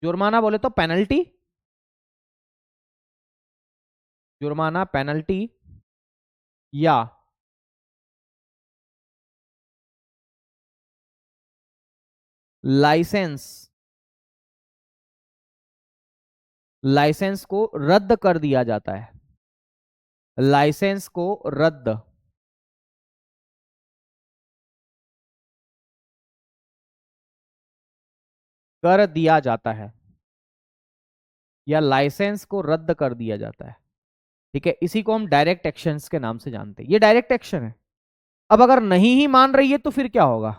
जुर्माना बोले तो पेनल्टी, जुर्माना, पेनल्टी या लाइसेंस, लाइसेंस को रद्द कर दिया जाता है, लाइसेंस को रद्द कर दिया जाता है या लाइसेंस को रद्द कर दिया जाता है। ठीक है, इसी को हम डायरेक्ट एक्शंस के नाम से जानते हैं। ये डायरेक्ट एक्शन है। अब अगर नहीं ही मान रही है तो फिर क्या होगा?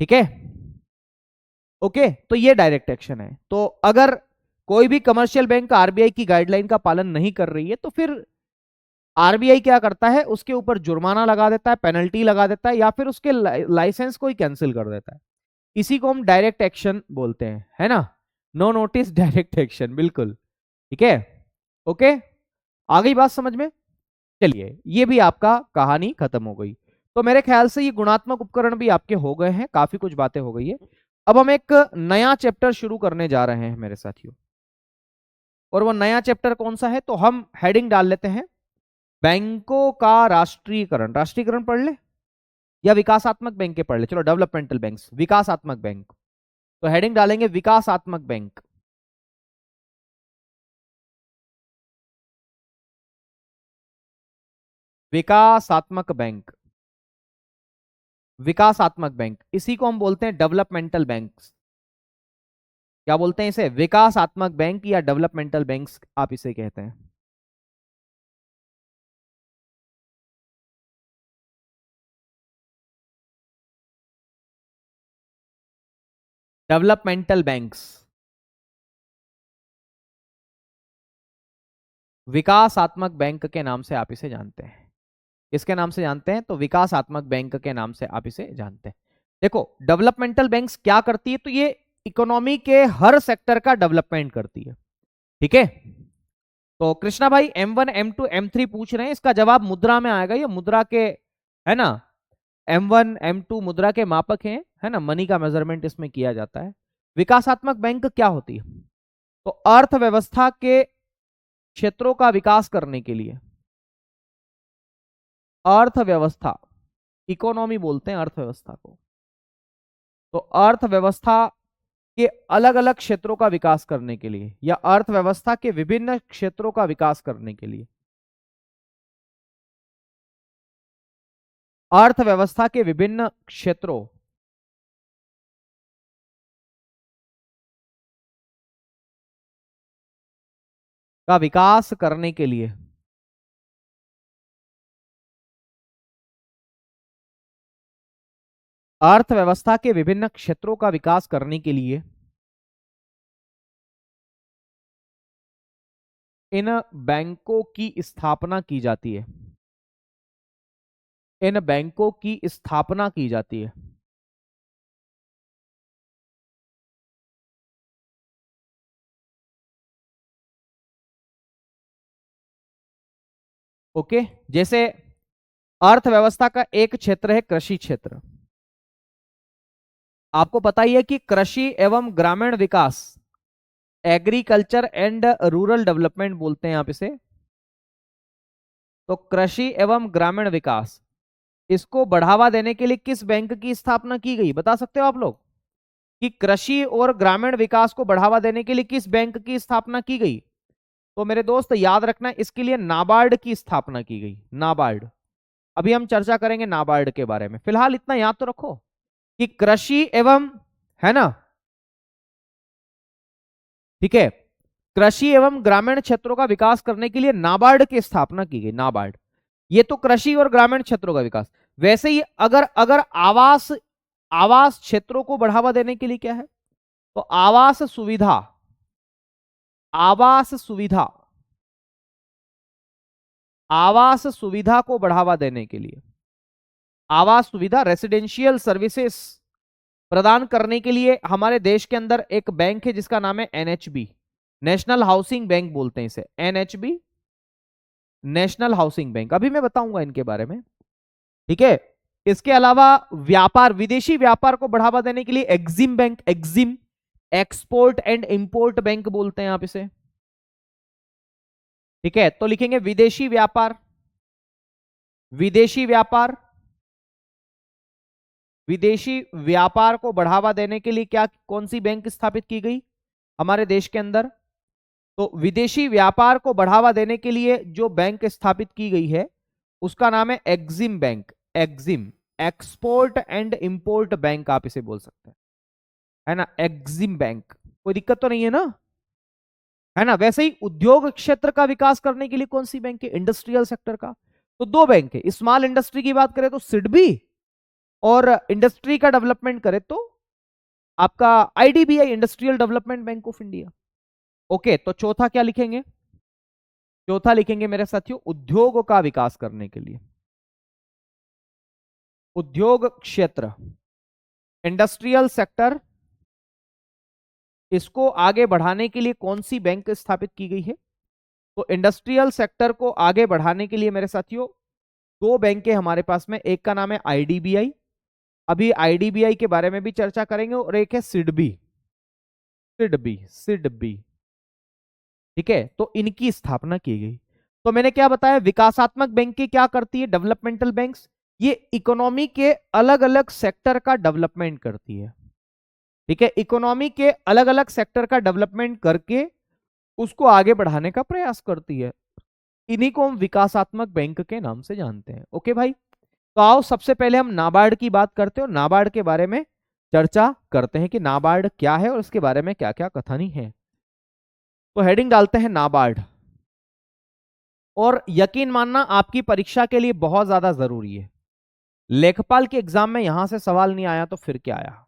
ठीक है, ओके, तो ये डायरेक्ट एक्शन है। तो अगर कोई भी कमर्शियल बैंक आरबीआई की गाइडलाइन का पालन नहीं कर रही है तो फिर आरबीआई क्या करता है? उसके ऊपर जुर्माना लगा देता है, पेनल्टी लगा देता है या फिर उसके लाइसेंस को ही कैंसिल कर देता है। इसी को हम डायरेक्ट एक्शन बोलते हैं, है ना? नो नोटिस डायरेक्ट एक्शन, बिल्कुल। ठीक है, ओके, आ गई बात समझ में? चलिए, ये भी आपका कहानी खत्म हो गई। तो मेरे ख्याल से ये गुणात्मक उपकरण भी आपके हो गए हैं, काफी कुछ बातें हो गई है। अब हम एक नया चैप्टर शुरू करने जा रहे हैं मेरे साथियों, और वो नया चैप्टर कौन सा है? तो हम हेडिंग डाल लेते हैं, बैंकों का राष्ट्रीयकरण। राष्ट्रीयकरण पढ़ ले या विकासात्मक बैंक के पढ़ ले? चलो, डेवलपमेंटल बैंक्स, विकासात्मक बैंक। तो हेडिंग डालेंगे विकासात्मक बैंक। विकासात्मक बैंक, विकासात्मक बैंक, इसी को हम बोलते हैं डेवलपमेंटल बैंक्स। क्या बोलते हैं इसे? विकासात्मक बैंक या डेवलपमेंटल बैंक्स आप इसे कहते हैं। डेवलपमेंटल बैंक्स, विकासात्मक बैंक के नाम से आप इसे जानते हैं। किसके नाम से जानते हैं? तो विकासात्मक बैंक के नाम से आप इसे जानते हैं। देखो, डेवलपमेंटल बैंक्स क्या करती है? तो ये इकोनॉमी के हर सेक्टर का डेवलपमेंट करती है। ठीक है, तो कृष्णा भाई M1 M2 M3 पूछ रहे हैं, इसका जवाब मुद्रा में आएगा। ये मुद्रा के, है ना, M1 M2 मुद्रा के मापक हैं, है ना, मनी का मेजरमेंट इसमें किया जाता है। विकासात्मक बैंक क्या होती है? तो अर्थव्यवस्था के क्षेत्रों का विकास करने के लिए, अर्थव्यवस्था, इकोनॉमी बोलते हैं अर्थव्यवस्था को, तो अर्थव्यवस्था के अलग अलग क्षेत्रों का विकास करने के लिए या अर्थव्यवस्था के विभिन्न क्षेत्रों का विकास करने के लिए, अर्थव्यवस्था के विभिन्न क्षेत्रों का विकास करने के लिए अर्थव्यवस्था के विभिन्न क्षेत्रों का विकास करने के लिए इन बैंकों की स्थापना की जाती है। इन बैंकों की स्थापना की जाती है। ओके, जैसे अर्थव्यवस्था का एक क्षेत्र है कृषि क्षेत्र। आपको पता ही है कि कृषि एवं ग्रामीण विकास, एग्रीकल्चर एंड रूरल डेवलपमेंट बोलते हैं आप इसे। तो कृषि एवं ग्रामीण विकास, इसको बढ़ावा देने के लिए किस बैंक की स्थापना की गई, बता सकते हो आप लोग? कि कृषि और ग्रामीण विकास को बढ़ावा देने के लिए किस बैंक की स्थापना की गई? तो मेरे दोस्त याद रखना, इसके लिए नाबार्ड की स्थापना की गई। नाबार्ड, अभी हम चर्चा करेंगे नाबार्ड के बारे में। फिलहाल इतना याद तो रखो कि कृषि एवं, है ना, ठीक है, कृषि एवं ग्रामीण क्षेत्रों का विकास करने के लिए नाबार्ड की स्थापना की गई। नाबार्ड, ये तो कृषि और ग्रामीण क्षेत्रों का विकास। वैसे ही अगर अगर आवास, आवास क्षेत्रों को बढ़ावा देने के लिए क्या है, तो आवास सुविधा, आवास सुविधा, आवास सुविधा को बढ़ावा देने के लिए, आवास सुविधा, रेसिडेंशियल सर्विसेज प्रदान करने के लिए हमारे देश के अंदर एक बैंक है जिसका नाम है एनएचबी, नेशनल हाउसिंग बैंक बोलते हैं इसे, एनएचबी, नेशनल हाउसिंग बैंक। अभी मैं बताऊंगा इनके बारे में, ठीक है। इसके अलावा व्यापार, विदेशी व्यापार को बढ़ावा देने के लिए Exim bank, Exim, export and import bank बोलते हैं आप इसे, ठीक है। तो लिखेंगे विदेशी व्यापार, विदेशी व्यापार, विदेशी व्यापार को बढ़ावा देने के लिए क्या, कौन सी बैंक स्थापित की गई हमारे देश के अंदर? तो विदेशी व्यापार को बढ़ावा देने के लिए जो बैंक स्थापित की गई है उसका नाम है Exim bank, Exim, export and import bank आप इसे बोल सकते हैं, है ना, एक्जिम बैंक। कोई दिक्कत तो नहीं है ना, है ना। वैसे ही उद्योग क्षेत्र का विकास करने के लिए कौन सी बैंक है, इंडस्ट्रियल सेक्टर का, तो दो बैंक है। स्मॉल इंडस्ट्री की बात करें तो सिडबी, और इंडस्ट्री का डेवलपमेंट करें तो आपका IDBI, industrial development bank of India. Okay, तो चौथा क्या लिखेंगे? चौथा लिखेंगे मेरे साथियों उद्योग का विकास करने के लिए, उद्योग क्षेत्र, इंडस्ट्रियल सेक्टर, इसको आगे बढ़ाने के लिए कौन सी बैंक स्थापित की गई है? तो इंडस्ट्रियल सेक्टर को आगे बढ़ाने के लिए मेरे साथियों दो बैंकें हमारे पास में, एक का नाम है आईडीबीआई, अभी आईडीबीआई के बारे में भी चर्चा करेंगे, और एक है सिडबी, सिडबी, सिडबी, ठीक है। तो इनकी स्थापना की गई। तो मैंने क्या बताया, विकासात्मक बैंकें क्या करती है, डेवलपमेंटल बैंक्स, ये इकोनॉमी के अलग अलग सेक्टर का डेवलपमेंट करती है, ठीक है। इकोनॉमी के अलग अलग सेक्टर का डेवलपमेंट करके उसको आगे बढ़ाने का प्रयास करती है। इन्हीं को हम विकासात्मक बैंक के नाम से जानते हैं। ओके भाई, तो आओ सबसे पहले हम नाबार्ड की बात करते हैं और नाबार्ड के बारे में चर्चा करते हैं कि नाबार्ड क्या है और उसके बारे में क्या क्या कथानी है। तो हेडिंग डालते हैं नाबार्ड, और यकीन मानना आपकी परीक्षा के लिए बहुत ज्यादा जरूरी है। लेखपाल के एग्जाम में यहां से सवाल नहीं आया तो फिर क्या आया,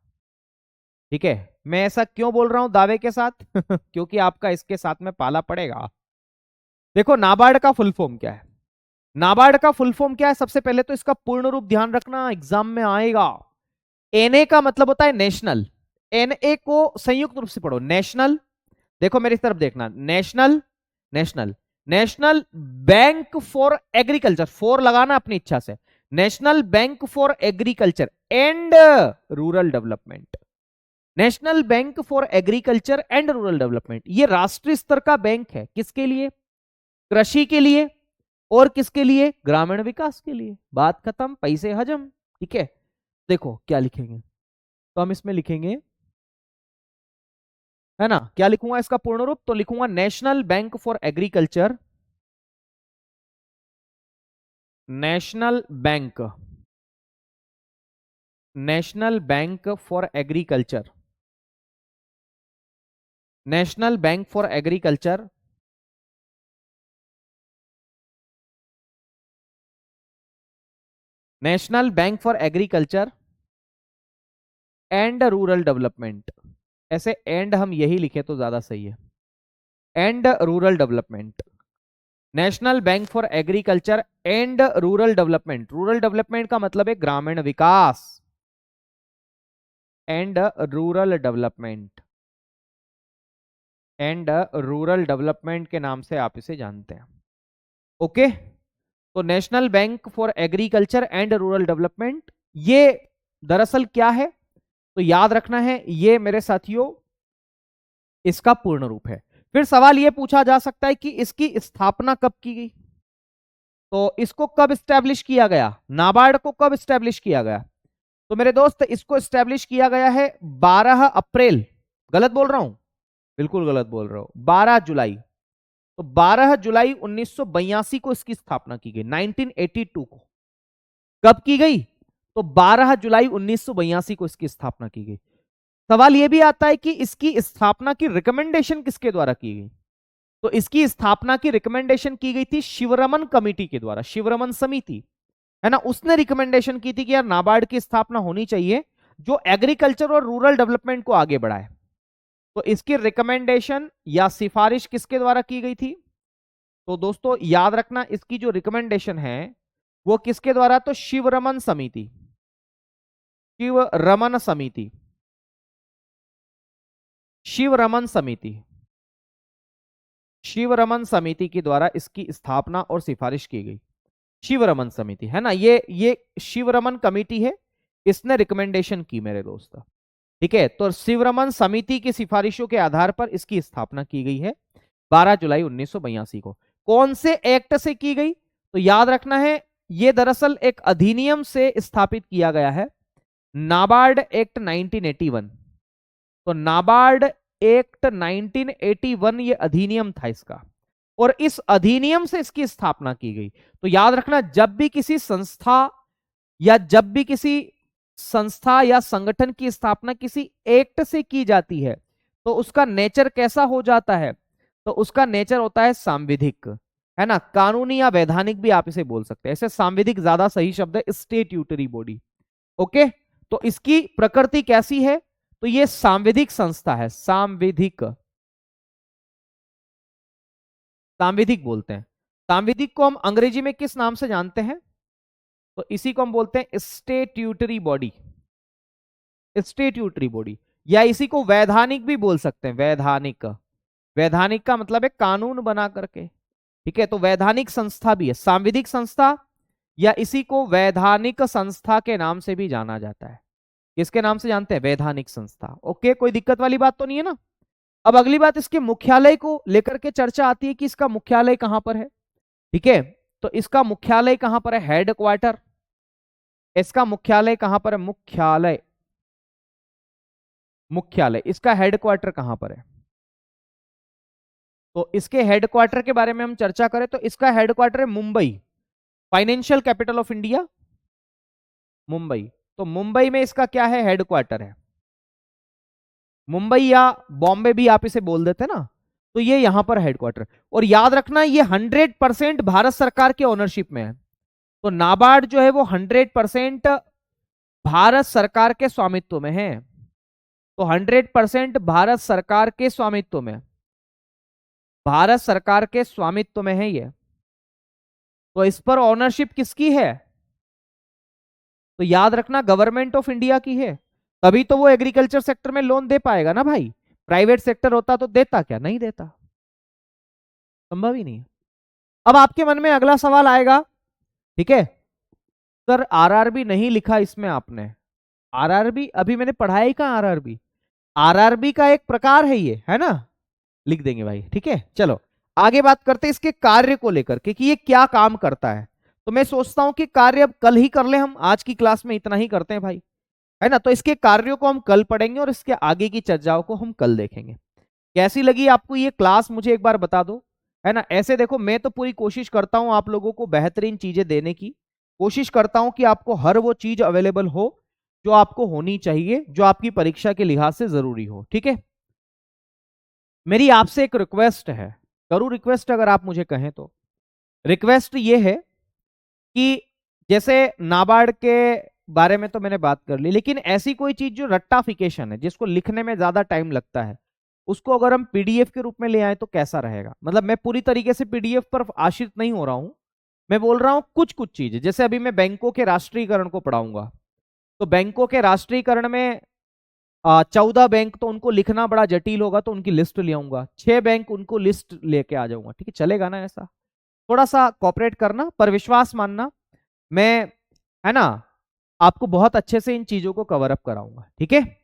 ठीक है। मैं ऐसा क्यों बोल रहा हूं दावे के साथ क्योंकि आपका इसके साथ में पाला पड़ेगा। देखो नाबार्ड का फुल फॉर्म क्या है, नाबार्ड का फुल फॉर्म क्या है, सबसे पहले तो इसका पूर्ण रूप ध्यान रखना, एग्जाम में आएगा। एनए का मतलब होता है नेशनल, एनए को संयुक्त रूप से पढ़ो, नेशनल, देखो मेरी तरफ देखना, national, national, national bank for agriculture, for लगाना अपनी इच्छा से, national bank for agriculture and rural development, national bank for agriculture and rural development, ये राष्ट्रीय स्तर का बैंक है, किसके लिए, कृषि के लिए, और किसके लिए, ग्रामीण विकास के लिए। बात खत्म, पैसे हजम, ठीक है। देखो क्या लिखेंगे, तो हम इसमें लिखेंगे, है ना, क्या लिखूंगा इसका पूर्ण रूप, तो लिखूंगा national bank for agriculture, national bank, national bank for agriculture, national bank for agriculture, national bank for agriculture and rural development, ऐसे एंड हम यही लिखे तो ज्यादा सही है, and rural development, national bank for agriculture and rural development. Rural development का मतलब है ग्रामीण विकास, and rural development, and rural development के नाम से आप इसे जानते हैं। ओके, तो national bank for agriculture and rural development ये दरअसल क्या है, तो याद रखना है ये मेरे साथियों इसका पूर्ण रूप है। फिर सवाल ये पूछा जा सकता है कि इसकी स्थापना कब की गई, तो इसको कब स्टैब्लिश किया गया, नाबार्ड को कब स्टैब्लिश किया गया, तो मेरे दोस्त इसको स्टैब्लिश किया गया है 12 अप्रैल, गलत बोल रहा हूं, बिल्कुल गलत बोल रहा हूं, 12 जुलाई, तो 12 जुलाई 1982 को इसकी स्थापना की गई, 1982 को। कब की गई, तो 12 जुलाई 1982 को इसकी स्थापना की गई। सवाल यह भी आता है कि इसकी स्थापना की रिकमेंडेशन किसके द्वारा की गई, तो इसकी स्थापना की रिकमेंडेशन की गई थी शिवरमन कमेटी के द्वारा, शिवरमन समिति है ना, उसने रिकमेंडेशन की थी कि यार नाबार्ड की स्थापना होनी चाहिए जो एग्रीकल्चर और रूरल डेवलपमेंट को आगे बढ़ाए। तो इसकी रिकमेंडेशन या सिफारिश किसके द्वारा की गई थी, तो दोस्तों याद रखना इसकी जो रिकमेंडेशन है वो किसके द्वारा, तो शिवरमन समिति, शिवरमन समिति, शिवरमन समिति, शिवरमन समिति के द्वारा इसकी स्थापना और सिफारिश की गई। शिवरमन समिति है ना, ये शिवरमन कमेटी है, इसने रिकमेंडेशन की मेरे दोस्त, ठीक है। तो शिवरमन समिति की सिफारिशों के आधार पर इसकी स्थापना की गई है 12 जुलाई 1982 को। कौन से एक्ट से की गई, तो याद रखना है ये दरअसल एक अधिनियम से स्थापित किया गया है, नाबार्ड एक्ट 1981। तो नाबार्ड एक्ट 1981 ये अधिनियम था इसका, और इस अधिनियम से इसकी स्थापना की गई। तो याद रखना जब भी किसी संस्था या संगठन की स्थापना किसी एक्ट से की जाती है तो उसका नेचर कैसा हो जाता है, तो उसका नेचर होता है सांविधिक, है ना, कानूनी या वैधानिक भी आप इसे बोल सकते हैं, ऐसे सांविधिक ज्यादा सही शब्द है, स्टेट्यूटरी बॉडी। ओके, तो इसकी प्रकृति कैसी है, तो ये सांविधिक संस्था है, सांविधिक, सांविधिक बोलते हैं। सांविधिक को हम अंग्रेजी में किस नाम से जानते हैं, तो इसी को हम बोलते हैं स्टेट्यूटरी बॉडी, स्टेट्यूटरी बॉडी, या इसी को वैधानिक भी बोल सकते हैं, वैधानिक, वैधानिक का मतलब है कानून बना करके, ठीक है। तो वैधानिक संस्था भी है, सांविधिक संस्था, या इसी को वैधानिक संस्था के नाम से भी जाना जाता है। किसके नाम से जानते हैं, वैधानिक संस्था। ओके, कोई दिक्कत वाली बात तो नहीं है ना। अब अगली बात इसके मुख्यालय को लेकर के चर्चा आती है कि इसका मुख्यालय कहां पर है, ठीक है। तो इसका मुख्यालय कहां पर है, हेड क्वार्टर, इसका मुख्यालय कहां पर है, मुख्यालय, मुख्यालय, इसका हेडक्वार्टर कहां पर है, तो इसके हेडक्वार्टर के बारे में हम चर्चा करें तो इसका हेडक्वार्टर है Mumbai, financial capital of India Mumbai. तो मुंबई में इसका क्या है, हेडक्वार्टर है, मुंबई या बॉम्बे भी आप इसे बोल देते ना, तो ये यहां पर हेडक्वार्टर। और याद रखना ये 100% भारत सरकार के ओनरशिप में है, तो नाबार्ड जो है वो 100% भारत सरकार के स्वामित्व में है, तो 100% भारत सरकार के स्वामित्व में, भारत सरकार के स्वामित्व में है ये। तो इस पर ओनरशिप किसकी है, तो याद रखना गवर्नमेंट ऑफ इंडिया की है, तभी तो वो एग्रीकल्चर सेक्टर में लोन दे पाएगा ना भाई, प्राइवेट सेक्टर होता तो देता क्या, नहीं देता, संभव ही नहीं है। अब आपके मन में अगला सवाल आएगा, ठीक है, सर आरआरबी नहीं लिखा इसमें आपने, आरआरबी अभी मैंने पढ़ाया ही कहां, आरआरबी, आरआरबी का एक प्रकार है ये, है ना, लिख देंगे भाई, ठीक है। चलो आगे बात करते हैं इसके कार्य को लेकर के कि ये क्या काम करता है। तो मैं सोचता हूं कि कार्य अब कल ही कर ले, हम आज की क्लास में इतना ही करते हैं भाई, है ना। तो इसके कार्यों को हम कल पढ़ेंगे और इसके आगे की चर्चाओं को हम कल देखेंगे। कैसी लगी आपको ये क्लास मुझे एक बार बता दो, है ना। ऐसे देखो मैं तो पूरी कोशिश करता हूं आप लोगों को बेहतरीन चीजें देने की, कोशिश करता हूं कि आपको हर वो चीज अवेलेबल हो जो आपको होनी चाहिए, जो आपकी परीक्षा के लिहाज से जरूरी हो, ठीक है। मेरी आपसे एक रिक्वेस्ट है, करूं रिक्वेस्ट अगर आप मुझे कहें तो, रिक्वेस्ट ये है कि जैसे नाबार्ड के बारे में तो मैंने बात कर ली, लेकिन ऐसी कोई चीज जो रट्टाफिकेशन है, जिसको लिखने में ज्यादा टाइम लगता है, उसको अगर हम पीडीएफ के रूप में ले आए तो कैसा रहेगा? मतलब मैं पूरी तरीके से पीडीएफ पर आश्रित नहीं हो रहा हूं, मैं बोल रहा हूं कुछ कुछ चीजें। जैसे अभी मैं बैंकों के राष्ट्रीयकरण को पढ़ाऊंगा, तो बैंकों के राष्ट्रीयकरण में 14 बैंक, तो उनको लिखना बड़ा जटिल होगा, तो उनकी लिस्ट ले आऊंगा। 6 बैंक, उनको लिस्ट लेके आ जाऊंगा। ठीक है, चलेगा ना ऐसा? थोड़ा सा कॉपरेट करना, पर विश्वास मानना, मैं, है ना, आपको बहुत अच्छे से इन चीजों को कवर अप कराऊंगा। ठीक है,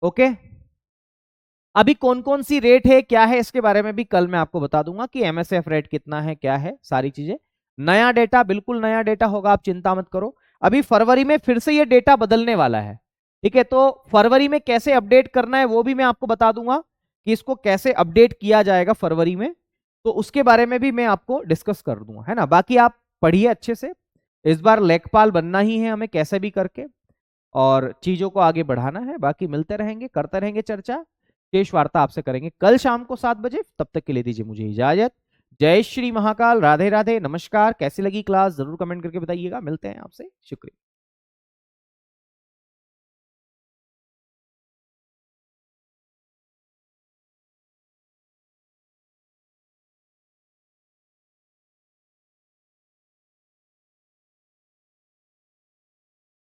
ओके। अभी कौन कौन सी रेट है, क्या है, इसके बारे में भी कल मैं आपको बता दूंगा कि एमएसएफ रेट कितना है, क्या है, सारी चीजें। नया डेटा, बिल्कुल नया डेटा होगा, आप चिंता मत करो। अभी फरवरी में फिर से ये डेटा बदलने वाला है। ठीक है, तो फरवरी में कैसे अपडेट करना है वो भी मैं आपको बता दूंगा कि इसको कैसे अपडेट किया जाएगा फरवरी में, तो उसके बारे में भी मैं आपको डिस्कस कर दूंगा, है ना। बाकी आप पढ़िए अच्छे से, इस बार लेखपाल बनना ही है हमें कैसे भी करके, और चीजों को आगे बढ़ाना है। बाकी मिलते रहेंगे, करते रहेंगे चर्चा, शेष वार्ता आपसे करेंगे कल शाम को 7 बजे। तब तक के लिए दीजिए मुझे इजाजत। जय श्री महाकाल, राधे राधे, नमस्कार। कैसी लगी क्लास जरूर कमेंट करके बताइएगा। मिलते हैं आपसे, शुक्रिया।